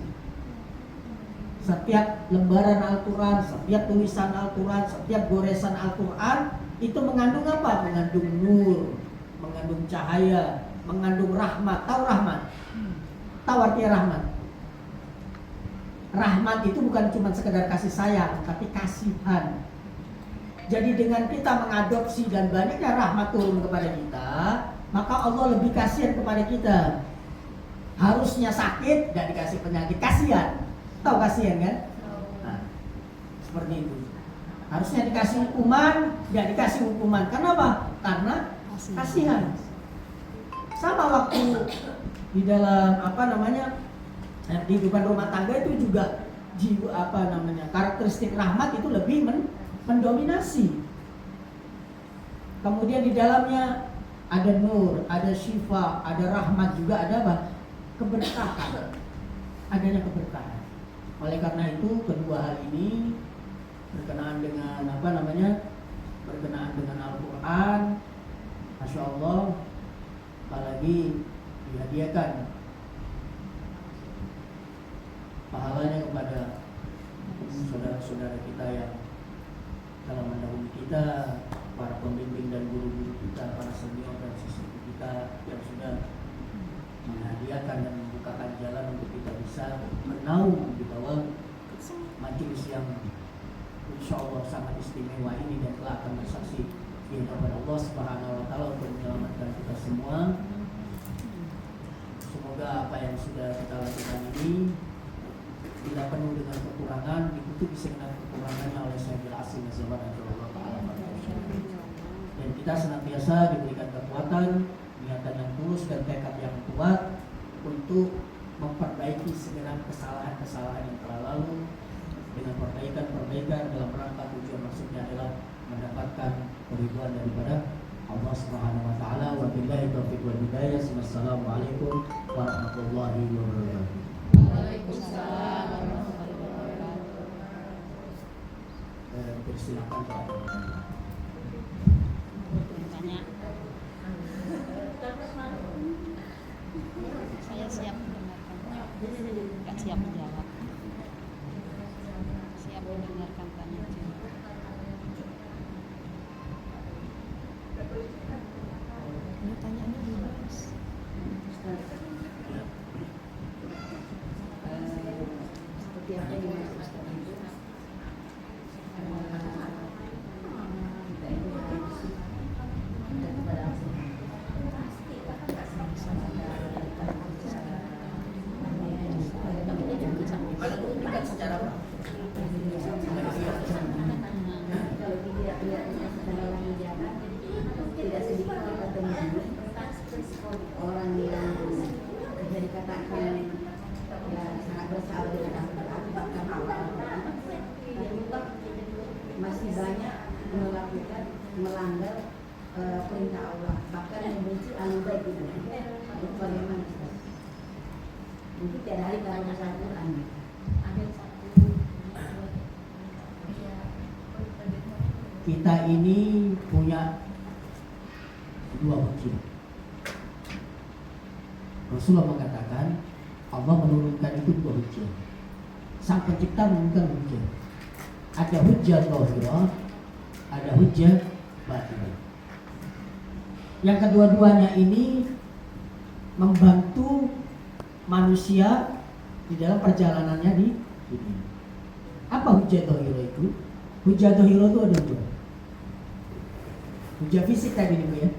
Setiap lembaran Al-Quran, setiap tulisan Al-Quran, setiap goresan Al-Quran itu mengandung apa? Mengandung nur, mengandung cahaya, mengandung rahmat. Tahu rahmat? Tahu artinya rahmat? Rahmat itu bukan cuma sekedar kasih sayang, tapi kasihan. Jadi dengan kita mengadopsi dan banyaknya rahmat turun kepada kita, maka Allah lebih kasihan kepada kita. Harusnya sakit, gak dikasih penyakit, kasihan. Tahu kasihan kan? Nah, seperti itu. Harusnya dikasih hukuman, gak dikasih hukuman. Kenapa? Karena kasihan. Sama waktu di dalam kehidupan rumah tangga itu juga karakteristik rahmat itu lebih mendominasi. Kemudian di dalamnya ada nur, ada syifa, ada rahmat, juga ada apa? Keberkahan. Adanya keberkahan. Oleh karena itu kedua hal ini berkenaan dengan berkenaan dengan Al-Quran, Masya Allah, apalagi dihadiahkan pahalanya kepada saudara-saudara kita yang telah mendahului kita, para pembimbing dan guru-guru kita, para senior dan siswa kita yang sudah menghadiahkan dan membukakan jalan untuk kita bisa menaung di bawah majelis yang insya Allah sangat istimewa ini, dan telah akan bersaksi di hadapan Allah Subhanahu wa Ta'ala untuk menyelamatkan kita semua. Semoga apa yang sudah kita lakukan ini bila penuh dengan kekurangan, ditutupi dengan kekurangannya oleh Sayyidil Asim Azzawan Allah Ta'ala. Dan kita senantiasa diberikan kekuatan, niatan yang tulus dan tekad yang kuat untuk memperbaiki segenap kesalahan-kesalahan yang telah lalu dengan perbaikan dalam rangka tujuan maksudnya adalah mendapatkan keridhaan daripada Allah Subhanahu wa Ta'ala. Wa billahi taufiq wal hidayah. Wassalamualaikum warahmatullahi wabarakatuh. Waalaikumsalam warahmatullahi wabarakatuh. Persilakan Pak. Tanya. Saya siap mendengarkan. Enggak siap menjawab. Siap mendengarkan tanya jawab. Ini tanyaannya gimana, Mas? Seperti apa yang Ustaz itu kita ini harus kita kepada Allah. paling baik itu. Itu bagaimana Ustaz? Mungkin tiap hari kalau baca Al-Quran. Kita ini punya dua hujjah. Rasulullah mengatakan Allah menurunkan itu dua hujjah. Sang pencipta menurunkan hujjah. Ada hujjah zahirah, ada hujjah batinah. Yang kedua-duanya ini membantu manusia di dalam perjalanannya di dunia. Apa hujjah zahirah itu? Hujjah zahirah itu ada dua. Hujjah fisik tadi nih Bu ya.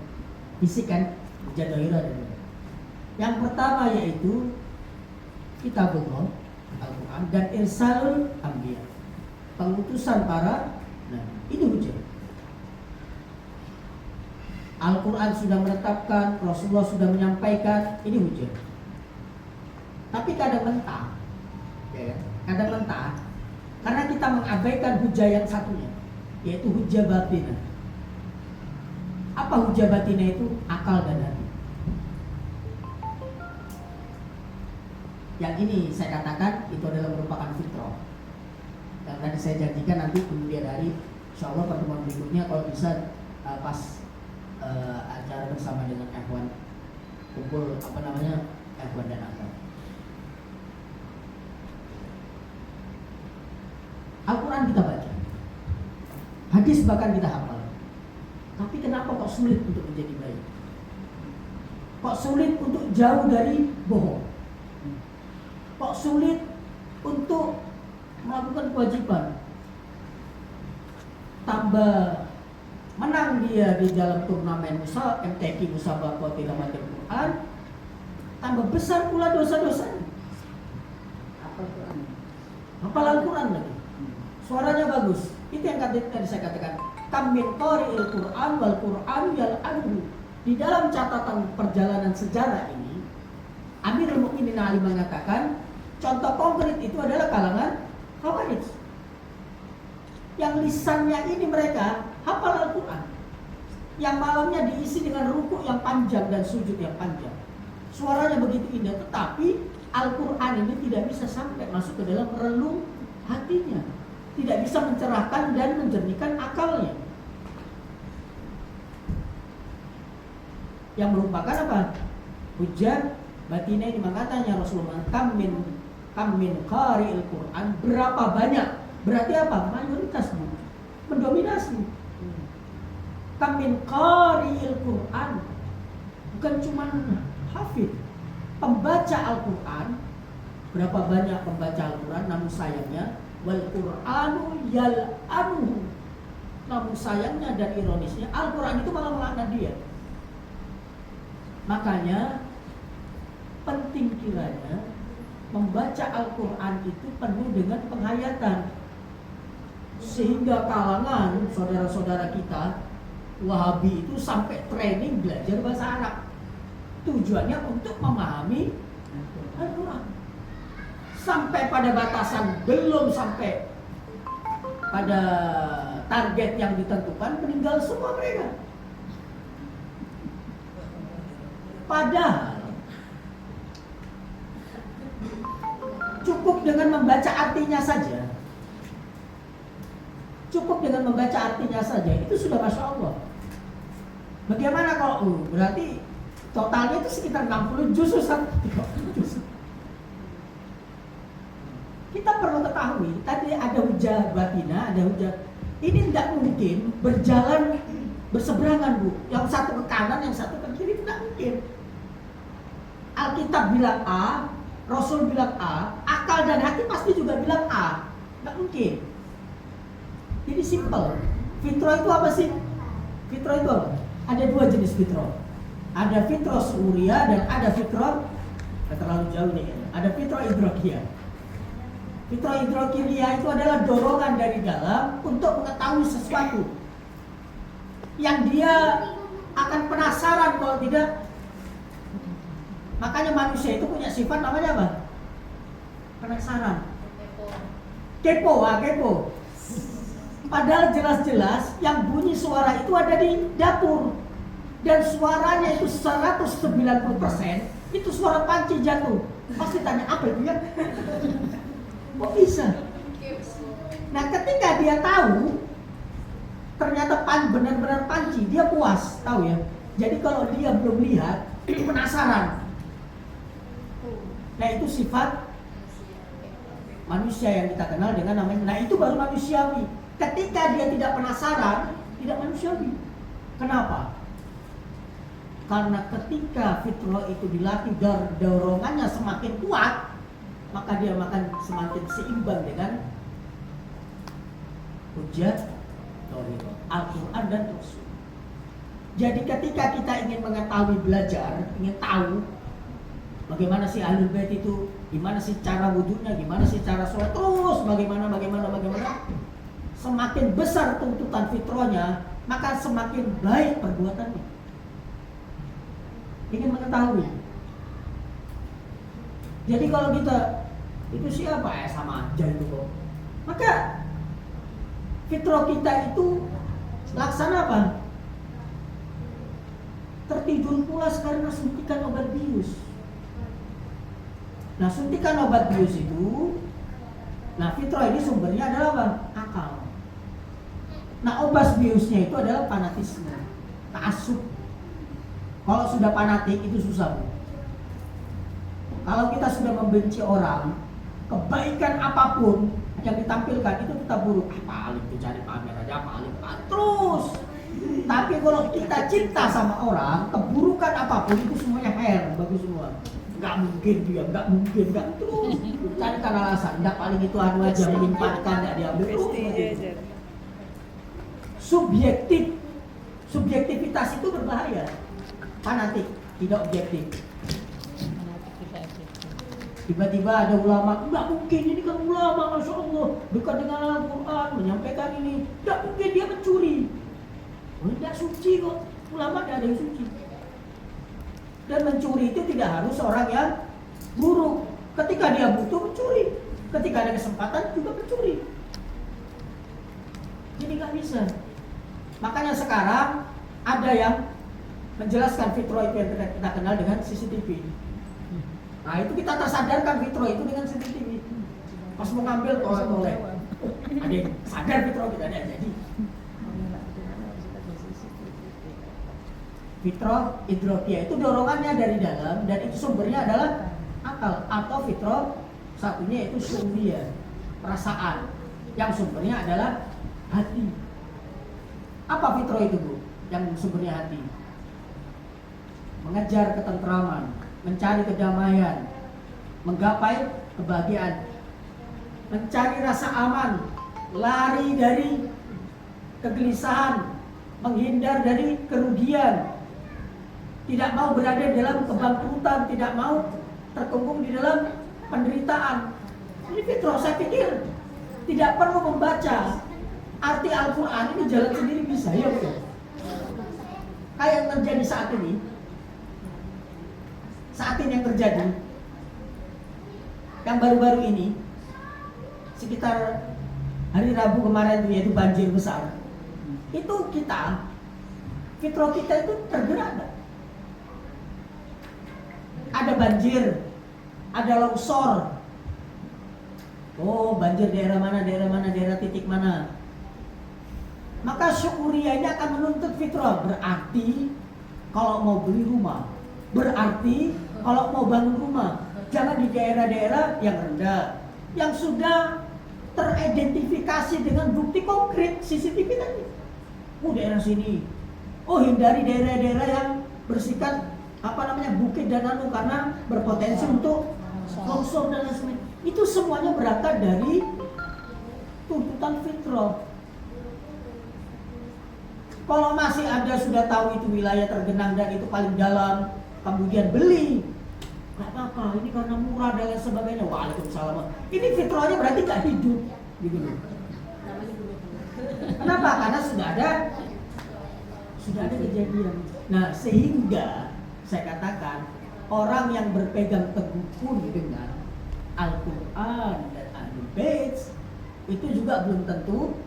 Fisik kan, hujjah zahirah ada dua. Yang pertama yaitu Kitabullah, Al-Quran, dan Irsalul Anbiya, pengutusan para nabi. Ini hujjah. Al-Quran sudah menetapkan, Rasulullah sudah menyampaikan, ini hujjah. Tapi kadang mentah, ya, kadang mentah, karena kita mengabaikan hujjah yang satunya, yaitu hujjah batinah. Apa hujjah batinah itu? Akal dan hati. Yang ini saya katakan itu adalah merupakan fitrah. Dan tadi saya janjikan nanti kemudian hari insya Allah pertemuan berikutnya kalau bisa pas acara bersama dengan Ikhwan, kumpul Ikhwan dan Akhwat. Al-Quran kita baca, hadis bahkan kita hafal. Tapi kenapa kok sulit untuk menjadi baik? Kok sulit untuk jauh dari bohong? Kok sulit untuk melakukan kewajiban? Tambah menang dia di dalam turnamen MTQ Musabaqah Tilawatil Quran, tambah besar pula dosa-dosanya. Apa Quran? Hafal Al-Quran lagi. Suaranya bagus. Itu yang tadi saya katakan. Kam min qari'il Quran wal Quran yal'anhu. Di dalam catatan perjalanan sejarah ini, Amirul Mukminin Ali mengatakan contoh konkret itu adalah kalangan Khawarij. Yang lisannya ini mereka hafal Al-Quran, yang malamnya diisi dengan ruku yang panjang dan sujud yang panjang. Suaranya begitu indah, tetapi Al-Quran ini tidak bisa sampai masuk ke dalam relung hatinya, tidak bisa mencerahkan dan menjernihkan akalnya. Yang merupakan apa? Hujjah batinah ini. Makanya Rasulullah kam min qari'il Quran, berapa banyak? Berarti apa? Mayoritas, mendominasi. Kam min qari'il Quran, bukan cuma hafid, pembaca Al-Quran. Berapa banyak pembaca Al-Quran, namun sayangnya wal Qur'anu yal'anuhu, namun sayangnya dan ironisnya Al-Quran itu malah melaknat dia. Makanya penting kiranya membaca Al-Quran itu penuh dengan penghayatan, sehingga kalangan saudara-saudara kita Wahabi itu sampai training belajar bahasa Arab. Tujuannya untuk memahami Al-Quran. Sampai pada batasan, belum sampai pada target yang ditentukan, meninggal semua mereka. Padahal cukup dengan membaca artinya saja. Cukup dengan membaca artinya saja, itu sudah Masya Allah. Bagaimana kalau berarti totalnya itu sekitar 60 juz. Kita perlu ketahui, tadi ada hujjah batinah, ada hujjah. Ini tidak mungkin berjalan berseberangan, Bu. Yang satu ke kanan, yang satu ke kiri, tidak mungkin. Alkitab bilang A, Rasul bilang A, akal dan hati pasti juga bilang A. Tidak mungkin. Jadi simple. Fitrah itu apa sih? Fitrah itu apa? Ada dua jenis fitrah. Ada fitrah surya dan ada fitrah, terlalu jauh nih. Ada fitrah idrakiyah. Fitrah idrakiyah itu adalah dorongan dari dalam untuk mengetahui sesuatu yang dia akan penasaran kalau tidak. Makanya manusia itu punya sifat namanya apa? Penasaran. Kepo. Padahal jelas-jelas yang bunyi suara itu ada di dapur. dan suaranya itu 190%, itu suara panci jatuh. Pasti tanya apa itu ya? Kok bisa? Nah ketika dia tahu ternyata benar-benar panci, dia puas, tahu ya. Jadi kalau dia belum lihat, penasaran. Nah itu sifat manusia yang kita kenal dengan namanya. Nah itu baru manusiawi. Ketika dia tidak penasaran, tidak manusiawi. Kenapa? Karena ketika fitrah itu dilatih dorongannya semakin kuat, maka dia akan semakin seimbang dengan hujjah Al-Quran dan Rasul. Jadi ketika kita ingin mengetahui, belajar, ingin tahu bagaimana sih Ahlul Bait itu, gimana sih cara wudhunya, gimana sih cara sholat, terus bagaimana, semakin besar tuntutan fitrahnya, maka semakin baik perbuatannya. Ingin mengetahui. Jadi kalau kita itu siapa ya, sama aja itu kok. Maka fitrah kita itu laksana apa? Tertidur pulas karena suntikan obat bius. Nah suntikan obat bius itu, nah fitrah ini sumbernya adalah apa? Akal. Nah obat biusnya itu adalah fanatisme, ta'assub. Kalau sudah fanatik itu susah, Bu. Kalau kita sudah membenci orang, kebaikan apapun yang ditampilkan itu tetap buruk. Paling itu cari pamer aja, paling terus. Tapi kalau kita cinta sama orang, keburukan apapun itu semuanya fair, bagus semua. Nggak mungkin dia, nggak terus carikan alasan. Nggak, paling itu anu aja, menyimpankan, nggak diambil terus. Subjektivitas itu berbahaya. Fanatik, tidak objektif. Tiba-tiba ada ulama, nggak mungkin, ini kan ulama, Masya Allah, dekat dengan Al-Quran, menyampaikan ini, nggak mungkin dia mencuri. Tidak suci kok, ulama tidak ada yang suci. Dan mencuri itu tidak harus orang yang buruk. Ketika dia butuh, mencuri. Ketika ada kesempatan, juga mencuri. Jadi nggak bisa. Makanya sekarang ada yang menjelaskan fitrah itu yang kita kenal dengan CCTV. Nah itu kita tersadarkan fitrah itu dengan CCTV. Pas mau ngambil tolak. Ada yang sadar fitrah kita ada jadi. Fitrah idrokiyah itu dorongannya dari dalam dan itu sumbernya adalah akal, atau fitrah satunya itu syu'uriyah, perasaan, yang sumbernya adalah hati. Apa fitrah itu, Bu? Yang sumbernya hati. Mengejar ketentraman, mencari kedamaian, menggapai kebahagiaan, mencari rasa aman, lari dari kegelisahan, menghindar dari kerugian, tidak mau berada dalam kebangkrutan, tidak mau terkungkung di dalam penderitaan. Ini fitrah. Saya pikir tidak perlu membaca arti Al-Quran, ini jalan sendiri bisa, ya betul. Kayak yang terjadi saat ini yang terjadi, yang baru-baru ini, sekitar hari Rabu kemarin, yaitu banjir besar. Itu kita, fitrah kita itu tergerak. Ada banjir, ada longsor. Oh, banjir daerah mana, daerah titik mana. Maka syukuriyah ini akan menuntut fitrah. Berarti kalau mau beli rumah, berarti kalau mau bangun rumah, jangan di daerah-daerah yang rendah, yang sudah teridentifikasi dengan bukti konkret CCTV tadi. Oh, daerah sini. Oh, hindari daerah-daerah yang bersikap bukit dan anu, karena berpotensi untuk longsor dan lain sebagainya. Itu semuanya berangkat dari tuntutan fitrah. Kalau masih ada sudah tahu itu wilayah tergenang dan itu paling dalam, kemudian beli, nggak apa-apa, ini karena murah dan lain sebagainya. Waalaikumsalam. Ini fitrahnya berarti nggak hidup, gitu loh. Kenapa? Karena sudah ada kejadian. Nah, sehingga saya katakan orang yang berpegang teguh pun dengan Al-Quran dan Ahlul Bait itu juga belum tentu.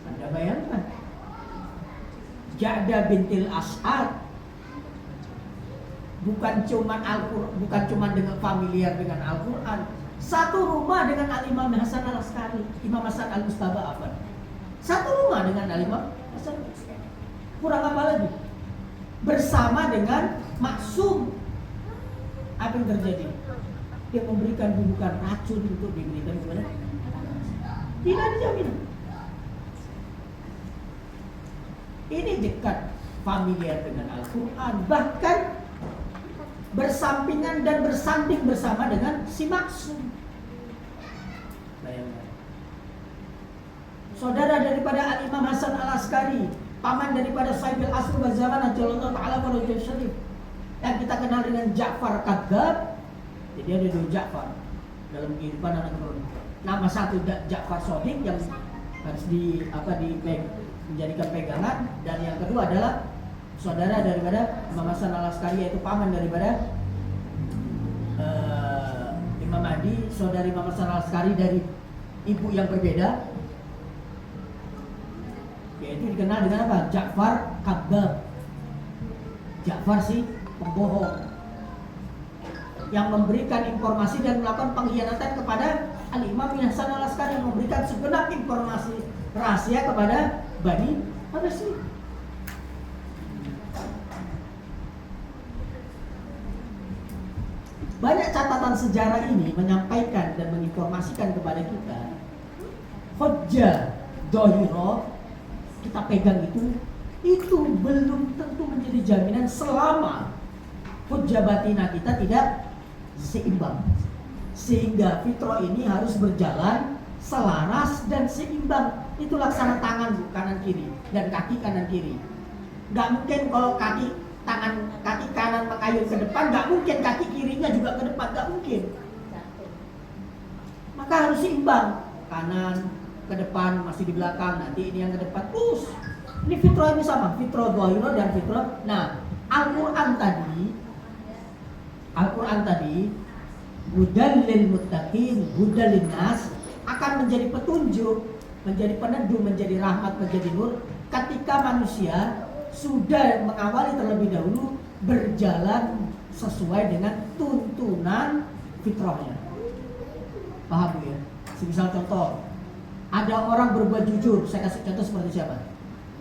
Anda bayangkan, Ja'dah bintil As'ad bukan cuma dengan familiar dengan Al-Quran. Satu rumah dengan Al-Imam Hasan Al-Askari, Imam Hasan Al-Mustaba apa? Satu rumah dengan Al-Imam Hasan Al-Askari. Kurang apa lagi? Bersama dengan Maksum. Apa yang terjadi? Dia memberikan bukan racun untuk diberikan kepada tidak dijamin. Ini dekat familiar dengan Al-Quran, bahkan bersampingan dan bersanding bersama dengan si Maksum. Bayangkan. Saudara daripada Al-Imam Hasan Al-Askari, paman daripada Sayyidil Asr wa Zaman Ajalullah Ta'ala Farajul Syarif, yang kita kenal dengan Ja'far Kadzdzab. Jadi ada dua Ja'far dalam kehidupan anak keturunan. Nama satu Ja'far Shadiq yang harus menjadikan pegangan, dan yang kedua adalah saudara daripada Imam Hasan Al-Askari, yaitu paman daripada Imam Mahdi. Saudari Imam Hasan Al-Askari dari ibu yang berbeda, yaitu dikenal dengan apa? Ja'far Kadzdzab. Ja'far si pembohong yang memberikan informasi dan melakukan pengkhianatan kepada Al-Imam Hasan Al-Askari, yang memberikan segenap informasi rahasia kepada Bani Abbasi. Banyak catatan sejarah ini menyampaikan dan menginformasikan kepada kita, hujjah dhahirah kita pegang itu belum tentu menjadi jaminan selama hujjah batinah kita tidak seimbang. Sehingga fitrah ini harus berjalan selaras dan seimbang. Itu laksana tangan kanan kiri dan kaki kanan kiri. Gak mungkin kalau kaki kanan mengayun ke depan, gak mungkin kaki kirinya juga ke depan, gak mungkin. Maka harus seimbang. Kanan ke depan, masih di belakang, nanti ini yang ke depan. Terus ini fitrah ini sama, fitrah dhahirah dan fitrah. Nah, Al-Quran tadi hudal lil muttaqin, hudal lin nas, akan menjadi petunjuk, menjadi peneduh, menjadi rahmat, menjadi nur ketika manusia sudah mengawali terlebih dahulu berjalan sesuai dengan tuntunan fitrahnya. Paham ya? Misal contoh, ada orang berbuat jujur, saya kasih contoh seperti siapa?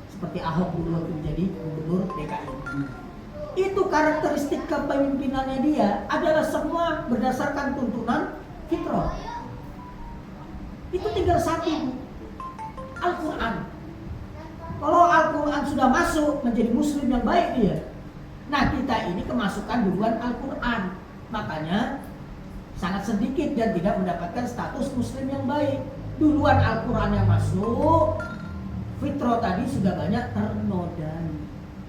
Seperti Ahok dulu waktu menjadi gubernur DKI. Itu karakteristik kepemimpinannya dia adalah semua berdasarkan tuntunan fitrah. Itu tinggal satu, Al-Quran. Kalau Al-Quran sudah masuk, menjadi muslim yang baik dia. Nah, kita ini kemasukan duluan Al-Quran, makanya sangat sedikit dan tidak mendapatkan status muslim yang baik. Duluan Al-Quran yang masuk, fitrah tadi sudah banyak ternodai,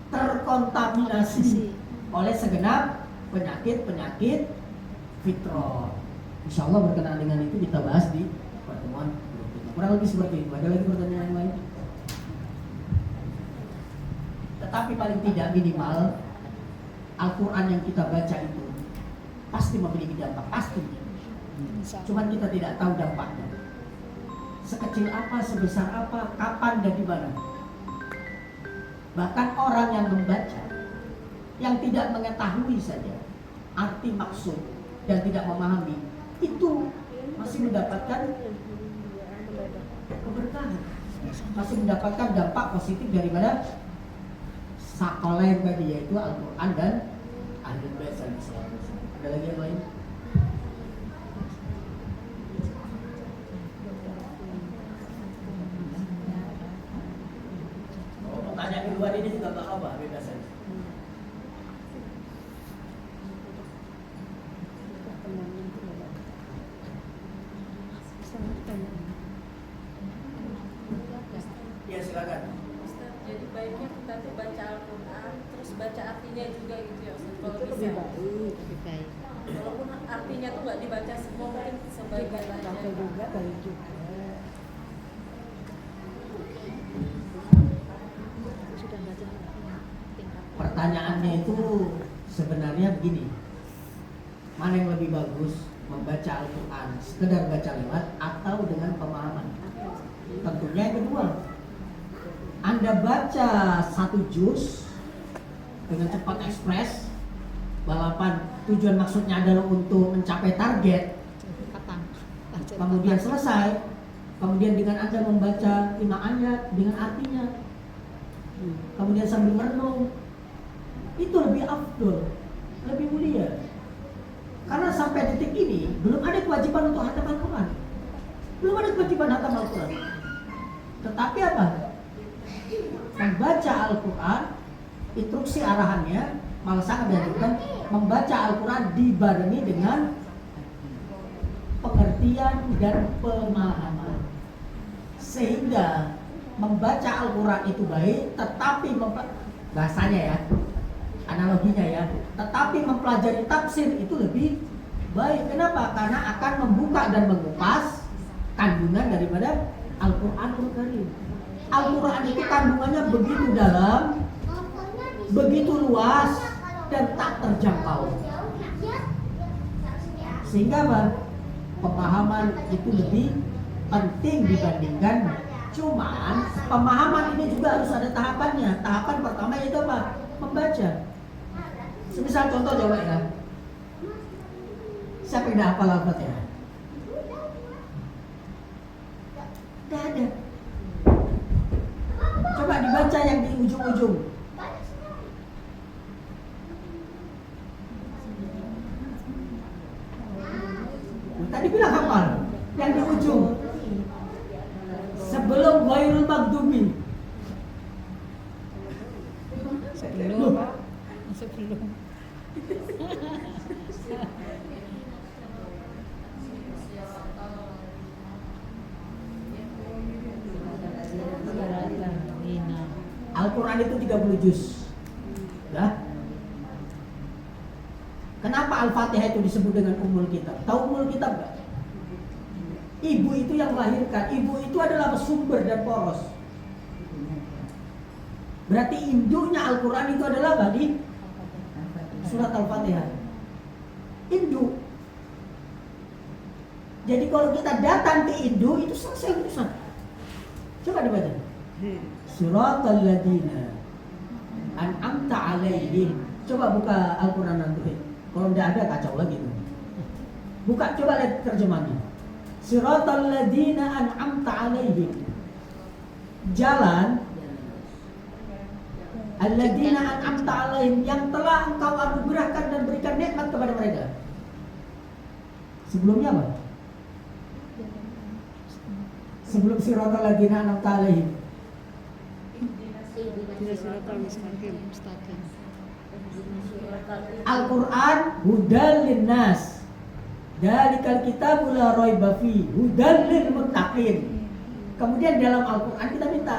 terkontaminasi oleh segenap penyakit fitrah. Insya Allah berkenaan dengan itu kita bahas di pertemuan berikutnya. Kurang lebih seperti itu. Ada lagi pertanyaan yang lain? Tetapi paling tidak minimal Al-Quran yang kita baca itu pasti memiliki dampak, pasti. Cuman kita tidak tahu dampaknya. Sekecil apa, sebesar apa, kapan dan di mana. Bahkan orang yang membaca, yang tidak mengetahui saja arti maksud dan tidak memahami, itu masih mendapatkan keberkahan, masih mendapatkan dampak positif daripada sakola yang tadi, yaitu Al-Quran dan Ahlul Bait. Ada lagi yang lain? Tanya di luar ini juga gak apa, bebas saja. Ya silakan. Ustaz, jadi baiknya kita tuh baca Al-Quran, terus baca artinya juga gitu ya Ustaz. Kalau Itu bisa, lebih baik. walaupun artinya tuh nggak dibaca semua, mungkin sebagian aja. Baca juga baik juga. Pertanyaannya itu sebenarnya begini, mana yang lebih bagus, membaca Al-Quran sekedar baca lewat atau dengan pemahaman? Tentunya yang kedua. Anda Anda baca 1 juz dengan cepat ekspres, balapan tujuan maksudnya adalah untuk mencapai target, kemudian selesai, kemudian dengan Anda membaca 5 ayat dengan artinya, kemudian sambil merenung, itu lebih afdol, lebih mulia. Karena sampai detik ini belum ada kewajiban untuk hatam Al-Quran, belum ada kewajiban hatam Al-Quran. Tetapi apa? Membaca Al-Quran, instruksi arahannya malah sangat dianjurkan membaca Al-Quran dibarengi dengan pengertian dan pemahaman, sehingga membaca Al-Quran itu baik, tetapi bahasanya ya, analoginya ya, tetapi mempelajari tafsir itu lebih baik. Kenapa? Karena akan membuka dan mengupas kandungan daripada Al-Quranul Karim. Al-Quran itu kandungannya begitu dalam, begitu luas, dan tak terjangkau. Sehingga apa? Pemahaman itu lebih penting dibandingkan. Cuman pemahaman ini juga harus ada tahapannya. Tahapan pertama yaitu apa? Membaca. Semisal contoh coba ya. Siapa yang dah hafal Al-Fatihah? Tidak ada. Coba dibaca yang di ujung-ujung. Tadi bilang hafal. Yang di ujung. Sebelum ghairul maghdubi. Sebelum. Al-Quran itu 30 juz. Ya. Kenapa Al-Fatihah itu disebut dengan Ummul Kitab? Tahu Ummul Kitab enggak? Ibu itu yang melahirkan. Ibu itu adalah sumber dan poros. Berarti induknya Al-Quran itu adalah di surat Al-Fatihah. Induk. Jadi kalau kita datang ke induk itu selesai urusan. Coba dibaca. Suratal ladzina an'amta 'alaihim. Coba buka Al-Quran Android. Kalau tidak ada kacau lagi tuh. Buka, coba lihat terjemahnya. Siratal ladzina an'amta 'alaihim. Jalan alladzina an'amta 'alaihim, yang telah engkau anugerahkan dan berikan nikmat kepada mereka. Sebelumnya apa? Sebelum siratal ladzina an'amta 'alaihim. Al-Quran hudal linnas. Dzalikal kitabu la raiba fi hudal lil muttaqin. Kemudian dalam Al-Quran kita minta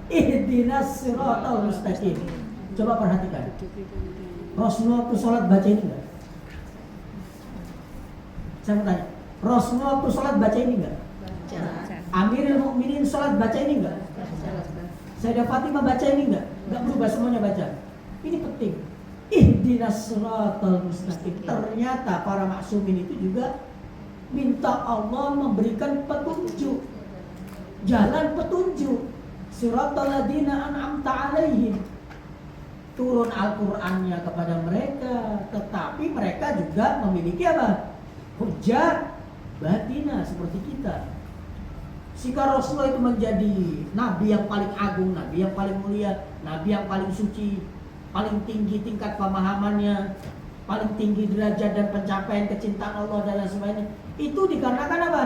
ihdinas siratal mustaqim. Coba perhatikan. Rasulullah waktu sholat baca ini enggak? Saya mau tanya, Rasulullah waktu sholat baca ini enggak? Amirul Mukminin sholat baca ini enggak? Sayyidah Fatimah baca ini enggak? Enggak berubah, semuanya baca. Ini penting. Ihdinas siratal mustaqim. Ternyata para maksumin itu juga minta Allah memberikan petunjuk, jalan petunjuk. Siratal ladzina an'amta 'alaihim. Turun Al-Qur'annya kepada mereka, tetapi mereka juga memiliki apa? Hujjah batinah seperti kita. Jika Rasulullah itu menjadi nabi yang paling agung, nabi yang paling mulia, nabi yang paling suci, paling tinggi tingkat pemahamannya, paling tinggi derajat dan pencapaian kecintaan Allah dan lain sebagainya, itu dikarenakan apa?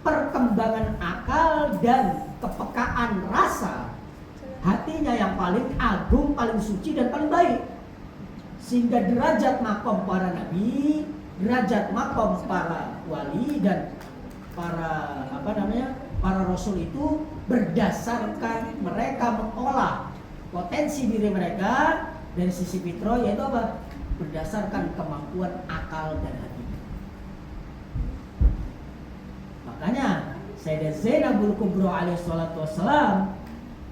Perkembangan akal dan kepekaan rasa hatinya yang paling agung, paling suci dan paling baik, sehingga derajat makom para nabi, derajat makom para wali dan para para rasul itu berdasarkan mereka mengolah potensi diri mereka dari sisi fitrah, yaitu apa? Berdasarkan kemampuan akal dan hati. Makanya Sayyidah Zainabul Kubra alaihi salatu wassalam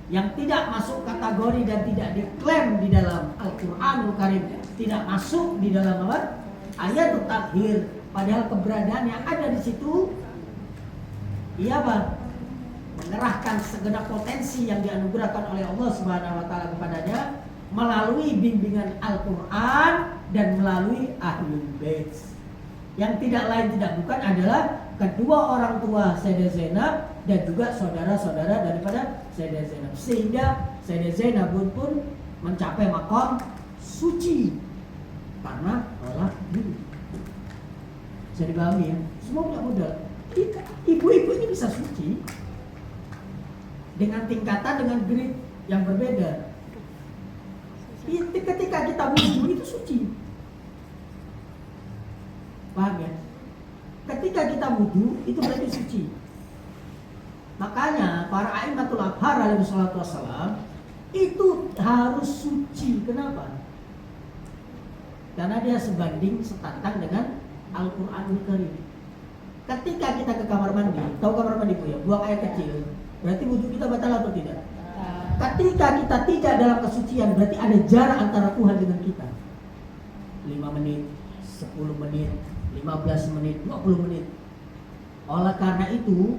yang tidak masuk kategori dan tidak diklaim di dalam Al-Quranul Karim, tidak masuk di dalam apa? Ayatul Tathir, padahal keberadaan yang ada di situ ia apa? mengerahkan segenap potensi yang dianugerahkan oleh Allah Subhanahu wa taala kepadanya melalui bimbingan Al-Qur'an dan melalui Ahlul Bait. Yang tidak lain tidak bukan adalah kedua orang tua Sayyidah Zainab dan juga saudara-saudara daripada Sayyidah Zainab. Sehingga Sayyidah Zainab pun mencapai maqam suci karena Allah dulu. Bisa dipahami ya? Semua punya modal. Ibu-ibu ini bisa suci dengan tingkatan, dengan grade yang berbeda. Ketika kita wudhu itu suci. Paham ya? Ketika kita wudhu itu berarti suci. Makanya para a'immatul abhar alaihi salatu wassalam itu harus suci. Kenapa? Karena dia sebanding setantang dengan Al-Qur'anul Karim. Ketika kita ke kamar mandi, tahu kamar mandi Bu ya, buang air kecil, berarti wudhu kita batal atau tidak? Ketika kita tidak dalam kesucian, berarti ada jarak antara Tuhan dengan kita. 5 menit, 10 menit, 15 menit, 20 menit. Oleh karena itu,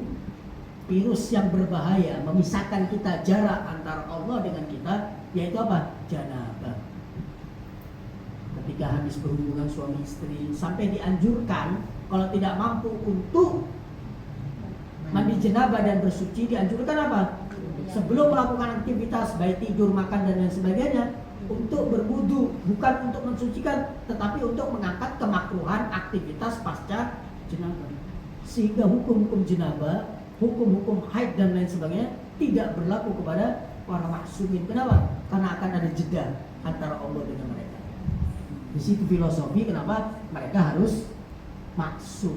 virus yang berbahaya memisahkan kita jarak antara Allah dengan kita, yaitu apa? Janabah. Ketika habis berhubungan suami istri, sampai dianjurkan kalau tidak mampu untuk mandi janabah dan bersuci, dianjurkan apa? Sebelum melakukan aktivitas baik tidur, makan dan lain sebagainya, untuk berwudu, bukan untuk mensucikan, tetapi untuk mengangkat kemakruhan aktivitas pasca janabah. Sehingga hukum-hukum janabah, hukum-hukum haid dan lain sebagainya tidak berlaku kepada para maksumin. Kenapa? Karena akan ada jeda antara Allah dengan mereka. Di situ filosofi kenapa mereka harus maksum.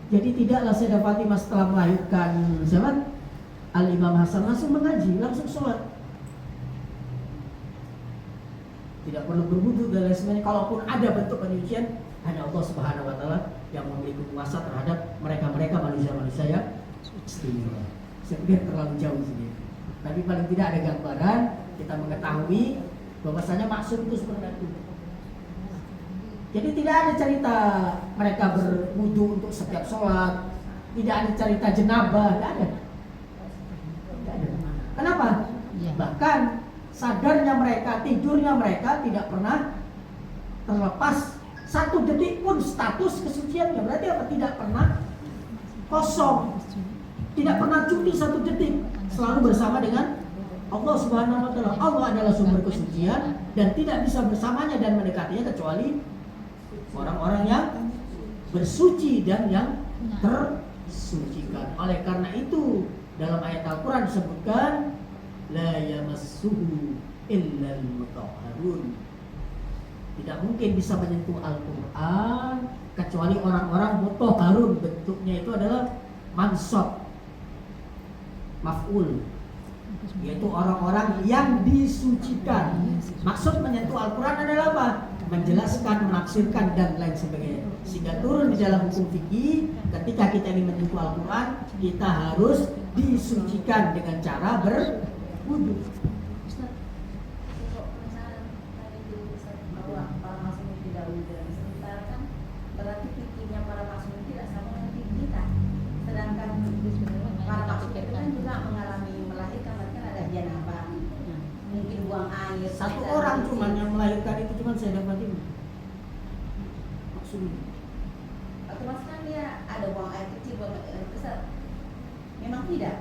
Jadi tidaklah Sayyidah Fatimah setelah melahirkan siapa? Al-Imam Hasan langsung mengaji, langsung sholat. Tidak perlu berwudu dan lain sebagainya. Kalaupun ada bentuk penyucian, hanya Allah Subhanahu wa taala yang memiliki kuasa terhadap mereka-mereka manusia-manusia yang istimewa. Saya pikir terlalu jauh sini. Tapi paling tidak ada gambaran, kita mengetahui bahwasanya maksud itu seperti itu. Jadi tidak ada cerita mereka berwudu untuk setiap sholat, tidak ada cerita janabah, tidak ada. Kenapa? Bahkan sadarnya mereka, tidurnya mereka tidak pernah terlepas satu detik pun status kesuciannya. Berarti apa? Tidak pernah kosong, tidak pernah cuti satu detik, selalu bersama dengan Allah Subhanahu wa taala. Allah adalah sumber kesucian dan tidak bisa bersamanya dan mendekatinya kecuali orang-orang yang bersuci dan yang tersucikan. Oleh karena itu dalam ayat Al-Quran disebutkan la yamassuhu illal mutahharun. Tidak mungkin bisa menyentuh Al-Quran kecuali orang-orang mutahharun. Bentuknya itu adalah mansab maf'ul, yaitu orang-orang yang disucikan. Maksud menyentuh Al-Quran adalah apa? Menjelaskan, menafsirkan dan lain sebagainya. Sehingga turun di dalam hukum fikih, ketika kita ingin menyentuh Al-Quran, kita harus disucikan dengan cara berwudu. Bahwa para maksumin tidak wudu, sementara kan berarti fikihnya para maksumin tidak sama dengan fikih kita. Sedangkan para maksumin itu kan juga mengalami melahirkan, mereka ada janabah, mungkin buang air. Satu orang cuman yang melahirkan itu cuman Sayyidah Fatimah. Maksudnya otomatis kan dia ada buang air kecil, buang air besar. Memang tidak.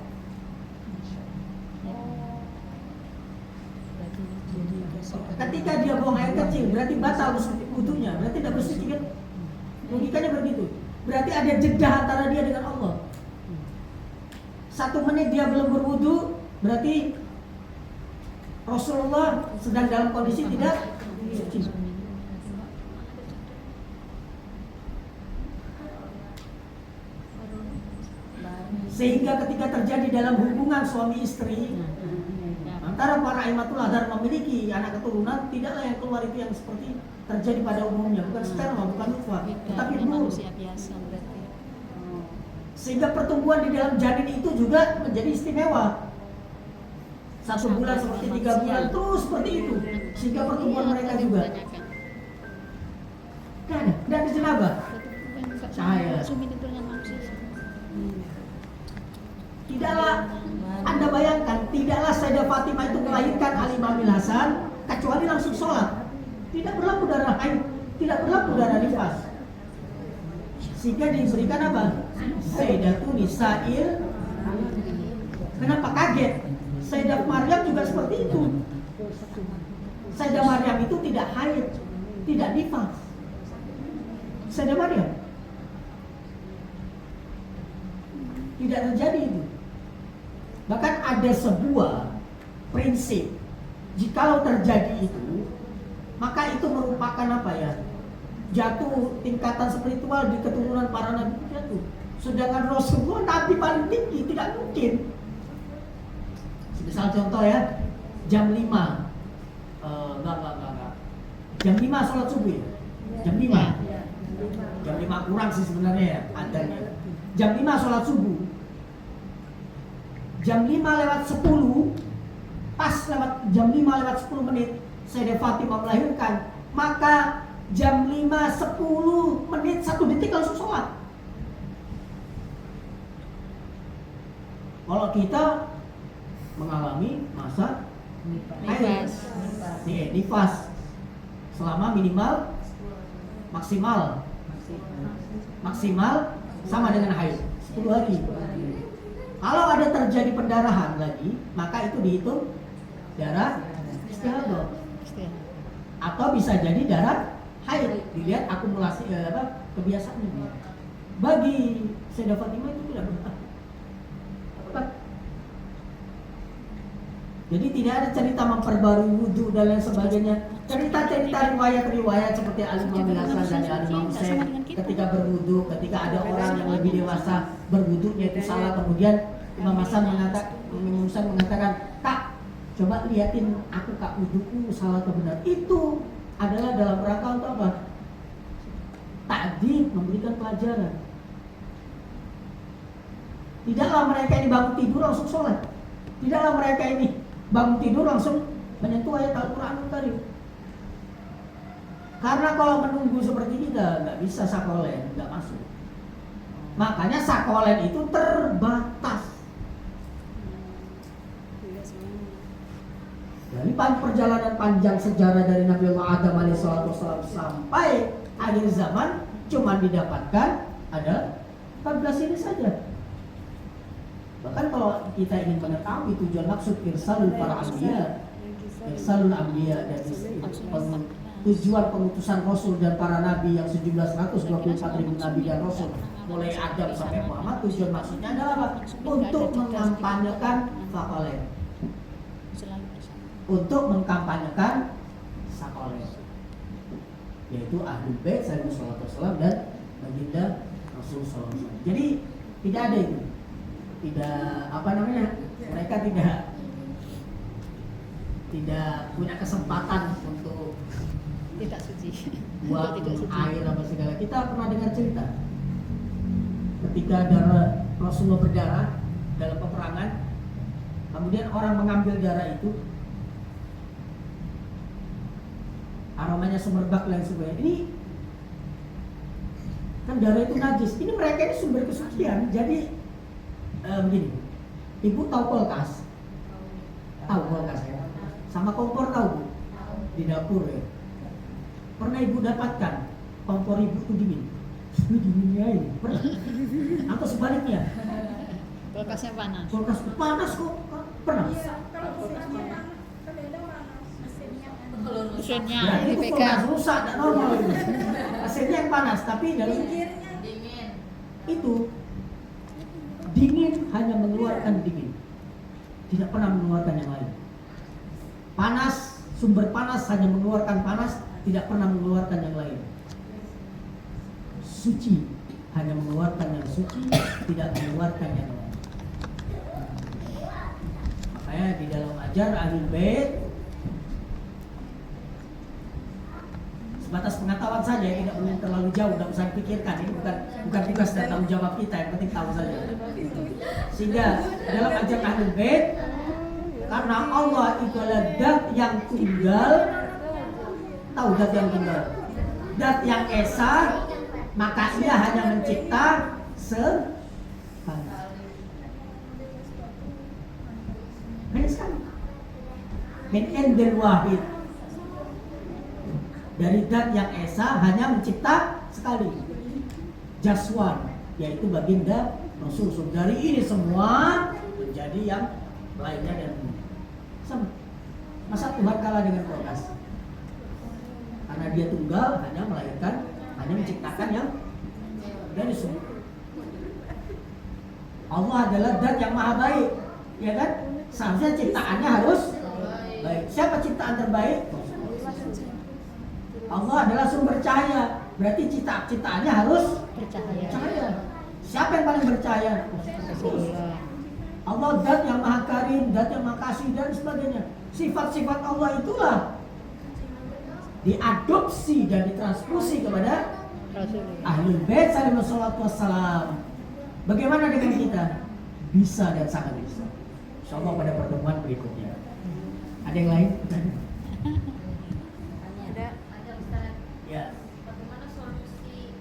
ketika dia buang air kecil berarti batal wudunya, berarti tidak bersuci kan? Logikanya begitu. Berarti ada jeda antara dia dengan Allah. 1 menit dia belum berwudu, berarti Rasulullah sedang dalam kondisi tidak suci. Sehingga ketika terjadi dalam hubungan suami istri antara para aimatul adhar memiliki anak keturunan, tidaklah yang keluar itu yang seperti terjadi pada umumnya, bukan sperma, bukan nutfah, tetapi nur. Manusia biasa berarti. Sehingga pertumbuhan di dalam janin itu juga menjadi istimewa. 1 bulan seperti 3 bulan terus seperti itu, sehingga pertumbuhan mereka juga. Tidak ada janabah. Cahaya. Tidaklah Anda bayangkan, tidaklah Sayyidah Fatimah itu melahirkan Al-Imam Hasan kecuali langsung sholat. Tidak berlaku darah haid, tidak berlaku darah nifas. Sehingga diberikan apa? Sayyidatun Nisa'il. Kenapa kaget? Sayyidah Maryam juga seperti itu. Sayyidah Maryam itu tidak haid, tidak nifas. Sayyidah Maryam tidak terjadi itu. Bahkan ada sebuah prinsip, jikalau terjadi itu, maka itu merupakan apa ya? Jatuh tingkatan spiritual di keturunan para nabi itu jatuh. Sedangkan Rasulullah nabi paling tinggi, tidak mungkin. Misal contoh ya, jam 5 enggak. Jam 5 sholat subuh ya? Jam 5 Jam 5 kurang sih sebenarnya ya, adanya. Jam 5 sholat subuh. Jam 5 lewat 10, pas lewat jam 5 lewat 10 menit Sayyidah Fatimah melahirkan, maka jam 5 10 menit 1 detik langsung sholat. Kalau kita mengalami masa haid, nifas selama minimal maksimal sama dengan haid 10 hari. Kalau ada terjadi pendarahan lagi, maka itu dihitung darah istihadah. Atau bisa jadi darah haid, dilihat akumulasi kebiasaannya. Bagi Sayyidah Fatimah itu tidak benar. Jadi tidak ada cerita memperbarui wudhu dan lain sebagainya. Cerita-cerita riwayat-riwayat seperti Al-Imam Hasan dan Al-Imam Husain ketika berwudhu, ketika ada orang yang lebih dewasa berwudhunya itu salah, kemudian Imam Hasan mengatakan, "Kak, coba liatin aku Kak, wudhuku salah atau benar." Itu adalah dalam rangka untuk apa? Ta'dib, memberikan pelajaran. Tidaklah mereka ini bangun tidur langsung sholat. Tidaklah mereka ini bangun tidur langsung menyentuh ayat Al-Quran Karim. Karena kalau menunggu seperti kita nggak bisa sakolen, nggak masuk. Makanya sakolen itu terbatas. Dari perjalanan panjang sejarah dari Nabi Allah Adam alaihissalam sampai akhir zaman cuma didapatkan ada 14 ini saja. Bahkan kalau kita ingin mengetahui tujuan maksud irsalul para anbiya, irsalul anbiya dan tujuan pengutusan Rasul dan para nabi yang sejumlah 124.000 nabi dan Rasul mulai Adam sampai Muhammad, tujuan maksudnya adalah apa? Untuk mengampanyekan sakolen, untuk mengkampanyekan sakolen, yaitu Ahlul Bait sallallahu alaihi wasallam dan baginda Rasul sallallahu alaihi wasallam. Jadi tidak ada itu. Mereka tidak punya kesempatan untuk tidak suci, buat tidak suci. air apa segala. Kita pernah dengar cerita ketika darah Rasulullah berdarah dalam peperangan, kemudian orang mengambil darah itu, aromanya semerbak dan sebagainya. Ini kan darah itu najis. Ini mereka ini sumber kesucian. Jadi begini, ibu tahu kulkas? Tahu kulkas ya? Sama kompor tahu Bu? Di dapur ya. Pernah ibu dapatkan kompor ibu itu dingin? Ini dinginnya ini, pernah? Atau sebaliknya? Kulkasnya panas. Kulkas panas kok, pernah? Kalau kulkasnya panas, kadang-kadang panas mesinnya. Mesinnya Berarti itu kulkas dipegang. rusak, tidak normal itu. Mesinnya yang panas, tapi dalam Pinggirnya dingin. itu dingin hanya mengeluarkan dingin, tidak pernah mengeluarkan yang lain. Panas, sumber panas hanya mengeluarkan panas, tidak pernah mengeluarkan yang lain. Suci hanya mengeluarkan yang suci, tidak mengeluarkan yang lain. Makanya di dalam ajar Ahlul Bait sebatas pengetahuan saja, tidak perlu terlalu jauh, tidak usah dipikirkan. Ini bukan tugas dan tanggung jawab kita, yang penting tahu saja. Sehingga dalam ajaran Ahlul Bait, karena Allah itu adalah Dat yang tunggal, tahu Dat yang tunggal, Dat yang esa, maka Ia hanya mencipta sekali. min indil wahid. Dari zat yang esa hanya mencipta sekali. Just one, yaitu baginda Rasul. Dari ini semua menjadi yang lainnya dan sama. Masa Tuhan kalah dengan kulkas? Karena dia tunggal, hanya melahirkan, hanya menciptakan yang dari semua. Allah adalah zat yang maha baik, ya kan? Seharusnya ciptaannya harus baik. Siapa ciptaan terbaik? Allah adalah sumber cahaya. Berarti ciptaannya harus bercahaya. Siapa yang paling bercahaya? Allah zat yang maha karim, zat yang maha kasih dan sebagainya. Sifat-sifat Allah itulah diadopsi dan ditransfusi kepada Ahlul Bait alaihi wassalatu wassalam. Bagaimana dengan kita? Bisa dan sangat bisa. Insyaallah pada pertemuan berikutnya. Ada yang lain? Ada Ustaz. Ya. Bagaimana solusi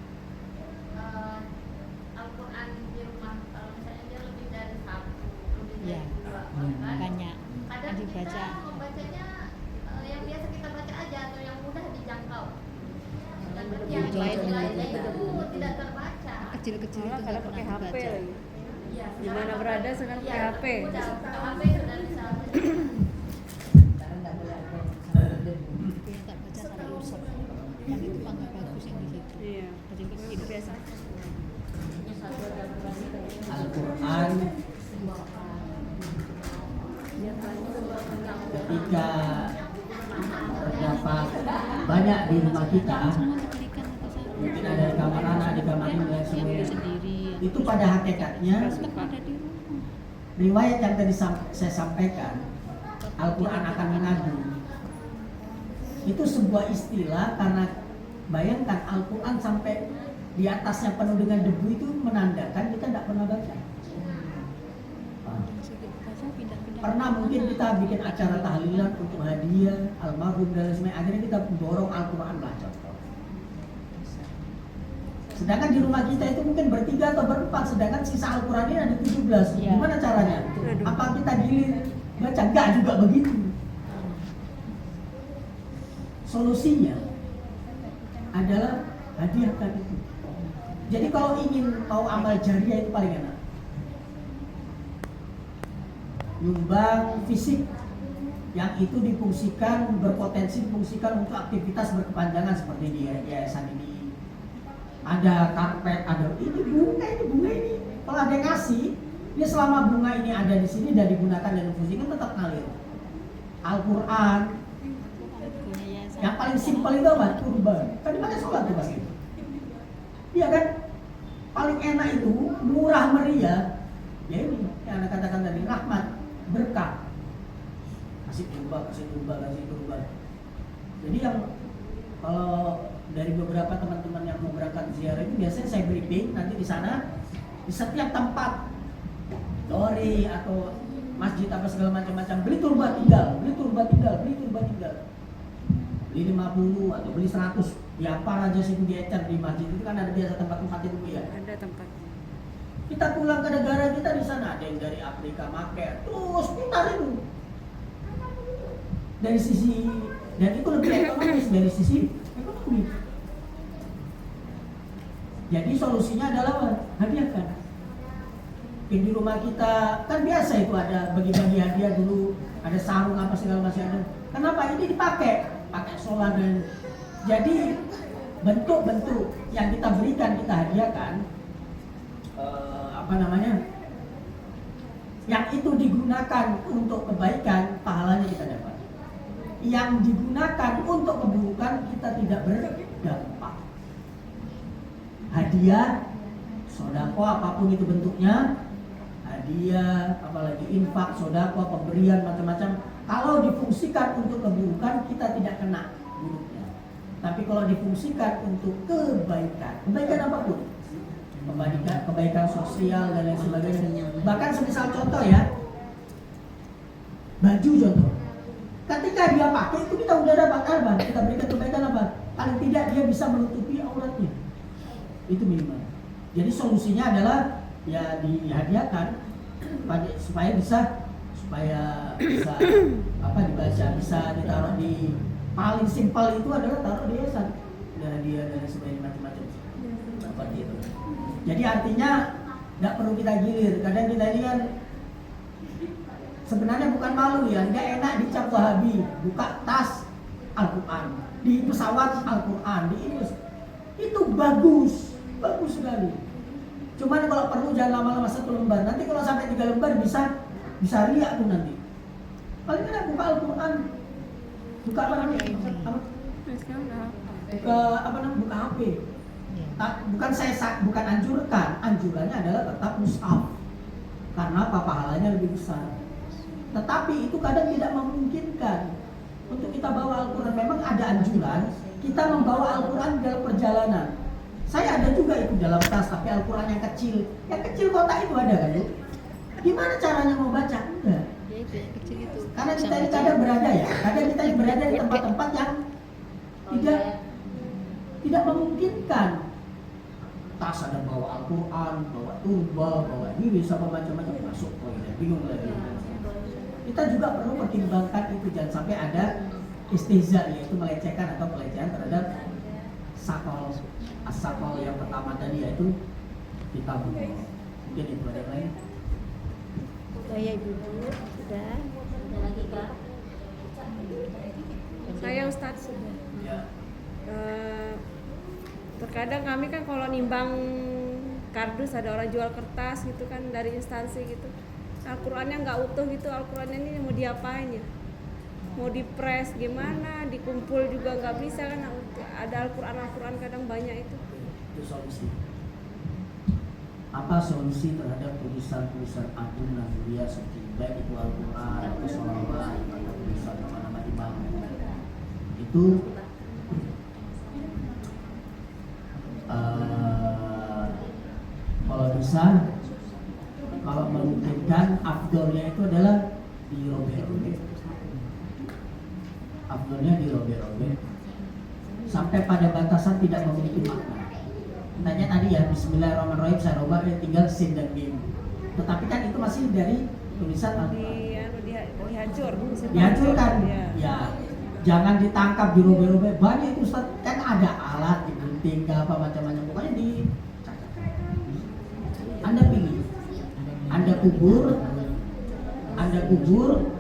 Al-Quran di rumah kalau misalnya dia lebih dari satu, lebih dari Ya. dua, kan? Banyak. Kadang Dibaca. kita membacanya yang biasa kita baca aja atau yang mudah dijangkau. Sedangkan yang lain-lainnya itu tidak terbaca. Kecil-kecil itu Malah nggak kadang pernah pakai HP dibaca. lagi. Iya, Di mana berada sekarang pakai HP. Udah buka HP sudah bisa. Sekarang nggak boleh ada Tapi yang tak baca tak diusap. Yang itu mah nggak bagus yang di situ. Iya. Kecil-kecil. Biasa. Al-Quran ketika terdapat banyak di rumah kita, Semua diberikan atau saya. mungkin ada di kamar anak, di kamar ini dan Yang semuanya. sendiri. Itu pada hakikatnya Tetap ada di rumah. riwayat yang tadi saya sampaikan, Al-Quran akan mengadu. Itu sebuah istilah karena bayangkan Al-Quran sampai di atasnya penuh dengan debu itu menandakan kita tidak pernah baca. Sedikit baca pindah-pindah. Pernah mungkin kita bikin acara tahlilan untuk hadiah almarhum dan sebagainya, akhirnya kita borong Al-Quran baca. Sedangkan di rumah kita itu mungkin bertiga atau berempat, sedangkan sisa Al-Quran ini ada 17. Iya. Gimana caranya? Apa kita gilir baca? Enggak juga begitu. Solusinya adalah hadiahkan itu. Jadi kalau ingin mau amal jariah itu paling enak. Nyumbang fisik yang itu difungsikan, berpotensi difungsikan untuk aktivitas berkepanjangan seperti di yayasan ini. Ada karpet, ada ini bunga ini. Kalau ada yang ngasih, dia selama bunga ini ada di sini dan digunakan dan difungsikan tetap ngalir. Al-Quran yang paling simpel itu apa? Kurban. Kan dipakai sholat tuh pasti. Iya kan? Paling enak itu murah meriah. Ya ini yang anda katakan tadi, rahmat, berkah. Kasih kurban. Jadi yang kalau dari beberapa teman-teman yang mau berangkat ziarah itu biasanya saya briefing nanti di sana di setiap tempat lori atau masjid apa segala macam-macam beli turba tinggal. Beli 50 atau beli 100 di apa aja sih diecer di masjid itu kan ada biasa tempat-tempat itu ya. Ada tempat. Kita pulang ke negara kita di sana ada yang dari Afrika make terus putar itu. Dari sisi dan itu lebih ekonomis dari sisi ekonomi. Jadi solusinya adalah hadiahkan. Di rumah kita kan biasa itu ada bagi-bagi hadiah dulu, ada sarung apa segala macam ada. Kenapa ini dipakai? Pakai solar dan jadi bentuk-bentuk yang kita berikan, kita hadiahkan yang itu digunakan untuk kebaikan, pahalanya kita dapat. Yang digunakan untuk keburukan, kita tidak berdampak. Hadiah, sodako apapun itu bentuknya, hadiah, apalagi infak, sodako, pemberian macam-macam. Kalau difungsikan untuk keburukan, kita tidak kena buruknya. Tapi kalau difungsikan untuk kebaikan apapun, kebaikan sosial dan lain sebagainya. Bahkan semisal contoh ya, baju contoh. Ketika dia pakai itu kita udah dapat apa? Kita berikan kebaikan apa? Paling tidak dia bisa menutupi auratnya. Itu minimal. Jadi solusinya adalah ya dihadiahkan supaya bisa dibaca, bisa ditaruh di paling simpel itu adalah taruh di yayasan dan dia dan sebagainya macam-macam seperti itu. Jadi artinya nggak perlu kita gilir. Kadang kita ini kan sebenarnya bukan malu ya, nggak enak dicap Wahabi, buka tas Al-Quran, di pesawat Al-Quran, di ini itu bagus sekali. Cuman kalau perlu jangan lama-lama 1 lembar. Nanti kalau sampai 3 lembar bisa riak tuh nanti. Paling enak buka Al-Quran, buka apa namanya? Buka HP. Bukan anjurkan, anjurannya adalah tetap mushaf. Karena apa? Pahalanya lebih besar. Tetapi itu kadang tidak memungkinkan untuk kita bawa Al-Quran. Memang ada anjuran kita membawa Al-Quran dalam perjalanan. Saya ada juga itu dalam tas, tapi Al-Quran yang kecil. Yang kecil kotak itu ada kan Bu? Gimana caranya mau baca? Enggak. Ya itu yang kecil itu. Karena kita ini kadang berada ya, kadang kita ini berada di tempat-tempat yang tidak memungkinkan. Tas ada bawa Al-Quran, bawa turba, bawa diri, sama macam-macam masuk. Oh ya, bingung lagi. Kita juga perlu pertimbangkan itu, jangan sampai ada istihza, yaitu melecehkan atau pelecehan terhadap sakol yang pertama tadi, yaitu kita bunuh. Mungkin itu ada yang lain. Saya dulu sudah. Ada lagi Kak? Saya Ustadz. Ya. Terkadang kami kan kalau nimbang kardus ada orang jual kertas gitu kan dari instansi gitu. Al-Qur'annya nggak utuh gitu, Al-Qur'annya ini mau diapain ya? Mau dipres gimana, dikumpul juga nggak bisa kan, ada Al-Qur'an kadang banyak itu. Itu solusi. Apa solusi terhadap tulisan-tulisan agung dan mulia seperti baik itu Al-Quran atau sholawat atau tulisan nama-nama imam? Itu kalau bisa, kalau memungkinkan, afdolnya itu adalah dirobek-robek. Afdolnya dirobek-robek sampai pada batasan tidak memiliki makna. Tanya tadi ya, Bismillahirrahmanirrahim, saya robah tinggal sin dan mim. Tetapi kan itu masih dari tulisan Al-Quran. Dihancurkan. Ya, jangan ditangkap dirobek-robek. Banyak itu Ustaz, kan ada alat digunting ke apa macam-macam. Pokoknya Anda pilih. Anda kubur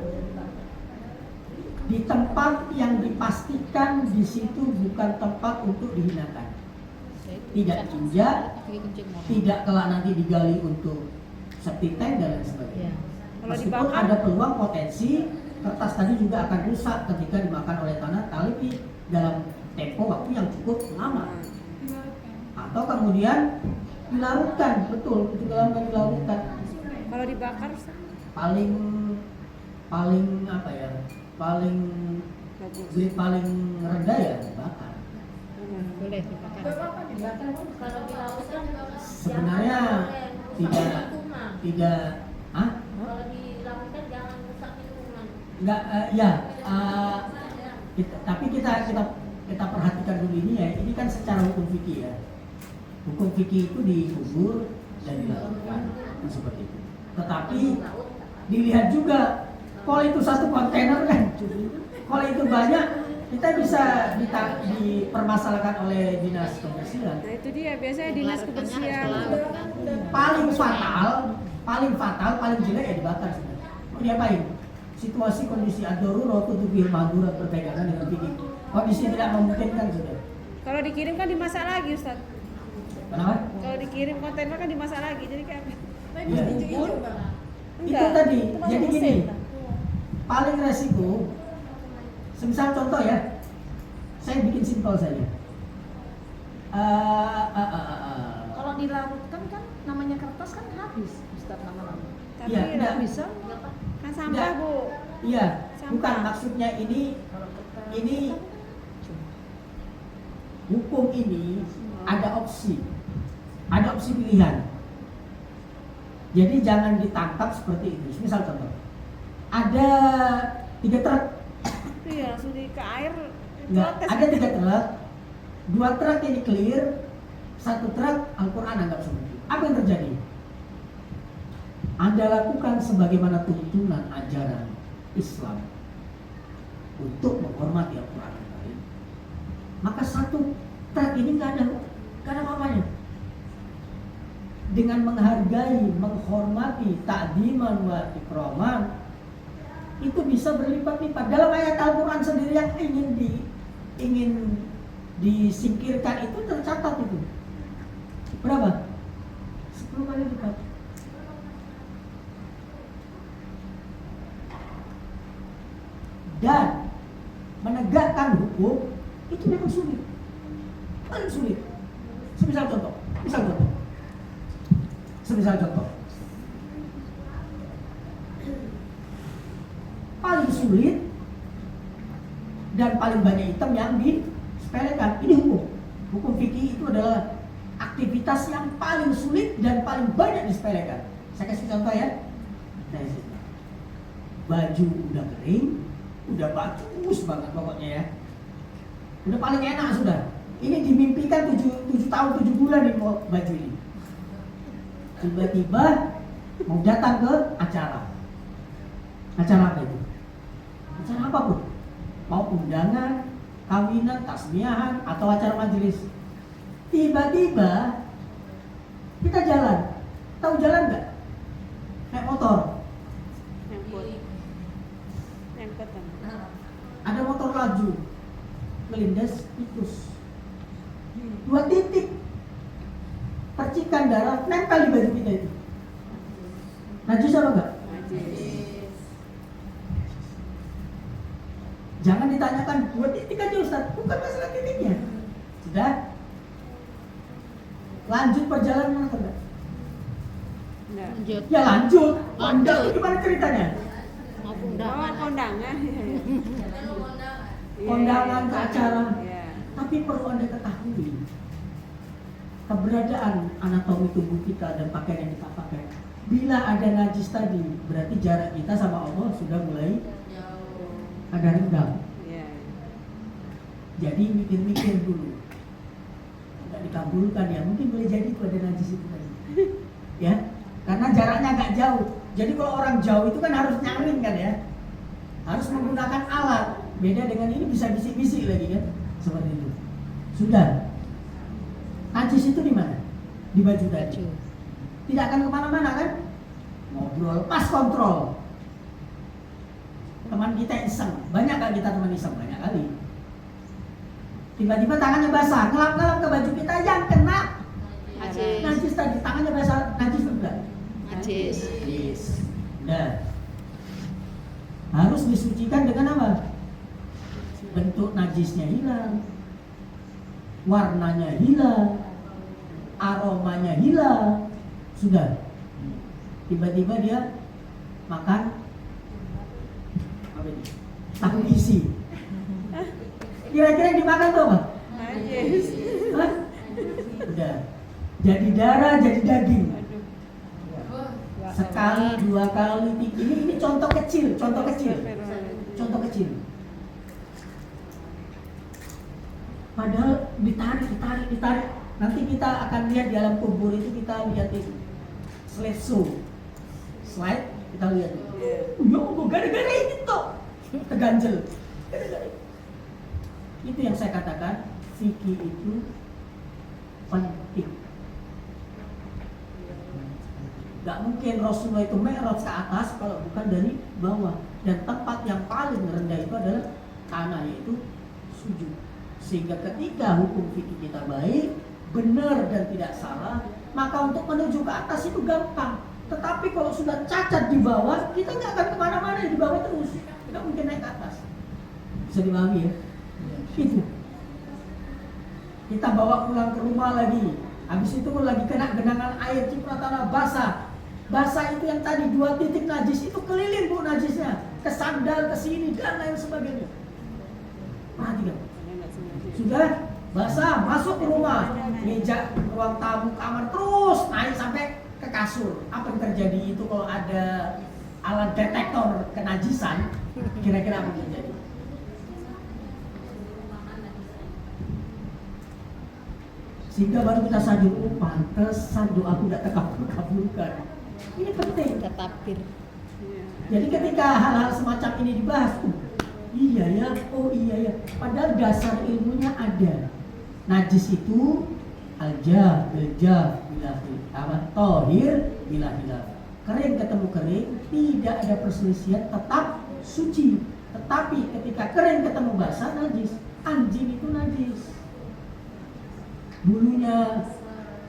di tempat yang dipastikan di situ bukan tempat untuk dihinakan. Tidak injak, tidak kelak nanti digali untuk septic tank dan lain sebagainya. Meskipun ada peluang potensi kertas tadi juga akan rusak ketika dimakan oleh tanah, tapi dalam tempo waktu yang cukup lama. Atau kemudian dilarutkan, betul, dilarutkan. Kalau dibakar Paling apa ya? Paling rendah ya dibakar. Boleh dibakar. Kalau di laut kan Sebenarnya tidak kalau di laut kan jangan rusak lingkungan. enggak tapi kita perhatikan dulu ini ya. Ini kan secara hukum fikih ya. Hukum fikih itu dikubur dan dilarutkan seperti itu. Tetapi dilihat juga, kalau itu satu kontainer kan, kalau itu banyak, kita bisa dipermasalahkan oleh dinas kebersihan. Nah itu dia, biasanya dinas kebersihan. Paling fatal, paling jelek ya dibakar sudah. Mau diapain? Situasi kondisi ad-darurat tubil mahdurat berpegangan dengan fikih. Kondisi tidak memungkinkan sudah. Kalau dikirim kan dimasak lagi Ustaz. Kenapa? Kalau dikirim kontainer kan dimasak lagi, jadi kayak Iya. Itu tadi. Jadi gini, paling resiko. Semisal contoh ya, saya bikin simpel saja. Kalau dilarutkan kan namanya kertas kan habis, Ustaz, lama-lama. tapi Iya, nggak enggak. Bisa? kan sampah Enggak. Bu. Iya, Sampah. bukan maksudnya ini hukum ini ada opsi pilihan. Jadi jangan ditangkap seperti itu. Misal contoh, ada 3 truk. Iya, langsung di ke air. Enggak, ada 3 truk. 2 truk ini clear, 1 truk Al-Quran anggap seperti. Apa yang terjadi? Anda lakukan sebagaimana tuntunan ajaran Islam. untuk menghormati Al-Quran. Maka satu track ini nggak ada apa-apanya. Dengan menghargai, menghormati, ta'diman wa ikraman, itu bisa berlipat-lipat. Dalam ayat Al-Quran sendiri yang ingin disingkirkan itu tercatat itu. Berapa? 10 kali lipat. Dan menegakkan hukum itu memang sulit, paling sulit. Semisal contoh. Paling sulit dan paling banyak item yang disepelekan. Ini hukum fikih itu adalah aktivitas yang paling sulit dan paling banyak disepelekan. Saya kasih contoh ya. Dari sini. Baju udah kering, udah bagus banget pokoknya ya. Udah paling enak sudah. Ini dimimpikan 7 tahun 7 bulan nih baju ini. Tiba-tiba mau datang ke acara. Acara apa itu? Acara apapun. Mau undangan, kawinan, tasmiahan, atau acara majelis. Tiba-tiba kita jalan. Tahu jalan nggak? Naik motor. Ada motor laju. Melindas tikus. 2 titik. Percikan darah nempel di baju kita itu. Najis apa enggak? Najis. Jangan ditanyakan 2 titik aja Ustaz. Bukan masalah titiknya. Sudah? Lanjut perjalanan atau enggak? Lanjut. Ya lanjut. Lanjut. Itu gimana ceritanya? Mau undangan. Kondangan. Kondangan ke acara. Iya. Tapi perlu Anda ketahui keberadaan anatomi tubuh kita dan pakaian yang kita pakai. Bila ada najis tadi, berarti jarak kita sama Allah sudah mulai ada renggang. Iya. Jadi mikir-mikir dulu. Tidak dikabulkan ya, mungkin boleh jadi itu ada najis itu tadi. Ya, karena jaraknya agak jauh. Jadi kalau orang jauh itu kan harus nyaring kan ya, harus menggunakan alat. Beda dengan ini bisa bisik-bisik lagi kan, seperti itu. Sudah. Najis itu di mana? Di baju tadi. Tidak akan kemana-mana kan? Ngobrol, pas kontrol. Teman kita iseng, banyak gak kita teman iseng? Banyak kali. Tiba-tiba tangannya basah, ngelap-ngelap ke baju kita yang kena najis tadi. Tangannya basah, najis enggak? Najis. Nah, harus disucikan dengan apa? Bentuk najisnya hilang, warnanya hilang, aromanya hilang. Sudah. Tiba-tiba dia makan apa ini? Tahu isi. Kira-kira yang dimakan tuh apa? Najis. Hah? Udah. Jadi darah, jadi daging. Sekali, 2 kali, 3. Ini contoh kecil. Contoh kecil. Padahal ditarik. Nanti kita akan lihat di alam kubur itu, kita lihat itu slide kita lihat. Ya gara-gara ini toh terganjel. Itu yang saya katakan, fikih itu penting. Gak mungkin Rasulullah itu mi'raj ke atas kalau bukan dari bawah. Dan tempat yang paling rendah itu adalah tanah, yaitu sujud. Sehingga ketika hukum fikih kita baik, benar dan tidak salah, maka untuk menuju ke atas itu gampang. Tetapi kalau sudah cacat di bawah, kita nggak akan kemana-mana, di bawah terus. Tidak mungkin naik ke atas. Bisa dipahami ya? Itu. Kita bawa pulang ke rumah lagi. Habis itu lagi kena genangan air, cipratan tanah basah. Basah itu yang tadi 2 titik najis itu keliling bu najisnya, ke sandal, ke sini dan lain sebagainya. Perhatikan. Sudah basah, masuk ke rumah, meja, ruang tamu, kamar, terus naik sampai ke kasur. Apa yang terjadi itu kalau ada alat detektor kenajisan? Kira-kira apa yang terjadi? Sehingga baru kita sadar, oh pantesan doaku tidak terkabulkan. Ini penting. Ada takbir. Jadi ketika hal-hal semacam ini dibahas, iya ya, oh iya ya. Padahal dasar ilmunya ada. Najis itu aljaf, biljaf, tohir, bila hilaf. Kering ketemu kering, tidak ada perselisihan, tetap suci. Tetapi ketika kering ketemu basah, najis. Anjing itu najis. Bulunya,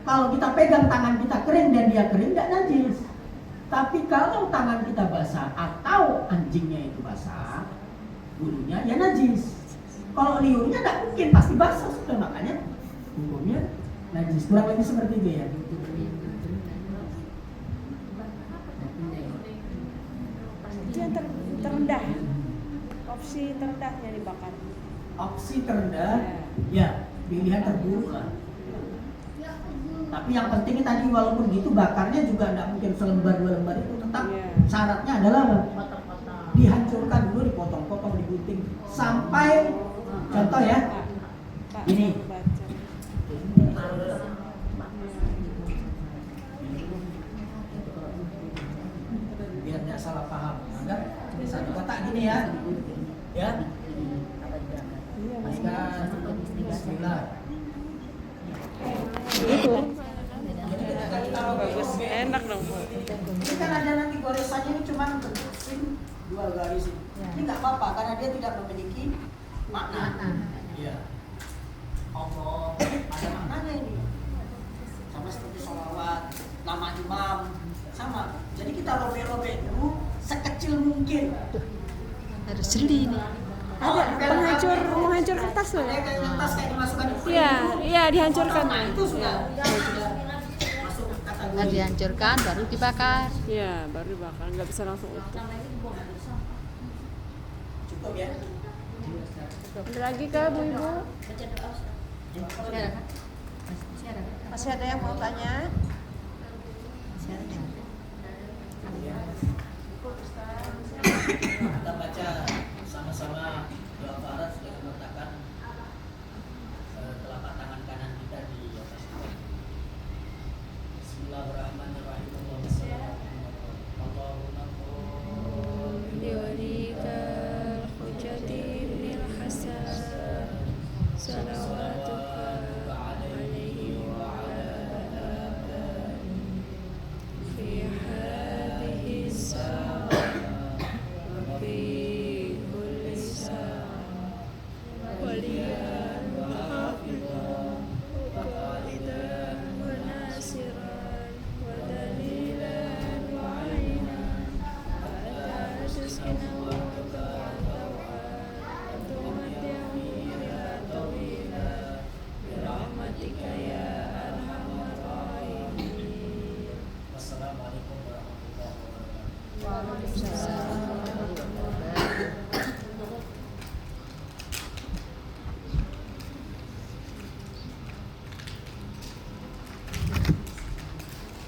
kalau kita pegang tangan kita kering dan dia kering, tidak najis. Tapi kalau tangan kita basah atau anjingnya itu basah, bulunya ya najis. Kalau liurnya tidak mungkin, pasti basah sudah, makanya hukumnya najis. Kurang lebih seperti itu ya. Itu yang terendah, opsi terendah yang dibakar. Opsi terendah, ya pilihan terburuk lah. Tapi yang penting tadi walaupun gitu bakarnya juga tidak mungkin selembar dua lembar itu, tetap syaratnya adalah dihancurkan dulu, dipotong-potong, digunting sampai contoh ya ini biar tidak salah paham. Anggap satu kotak gini ya, Bismillah. Itu Jadi ketika kita bagus, enak dong. ini kan ada nanti goresannya ini cuma bersin 2 garis ini. Ini nggak apa-apa karena dia tidak memiliki makna. Iya. Allah ada maknanya ini. Sama seperti sholawat, nama imam, sama. Jadi kita robek-robek dulu sekecil mungkin. Harus jeli nih. Ada penghancur kertas loh. Ada kayak kertas kayak dimasukkan di Iya, iya dihancurkan. Nah, itu sudah masuk kategori. Harus dihancurkan baru dibakar. Iya, baru dibakar, nggak bisa langsung utuh. Cukup ya. Ada lagi kah Bu Ibu? Masih ada yang mau tanya? Kita baca sama-sama doa Farad sudah meletakkan telapak tangan kanan kita di atas tangan. Bismillahirrahmanirrahim. Allahumma Biwalikal hujati ibnil hasan salawatuka alaihi wa ala abaihi fi hadhihi sa'ah wa fi kulli sa'ah waliyan wa hafidhan wa qaidan wa nasiran wa dalilan wa ainan hatta tuskina wa Wassalamualaikum warahmatullahi wabarakatuh. Waalaikumsalam.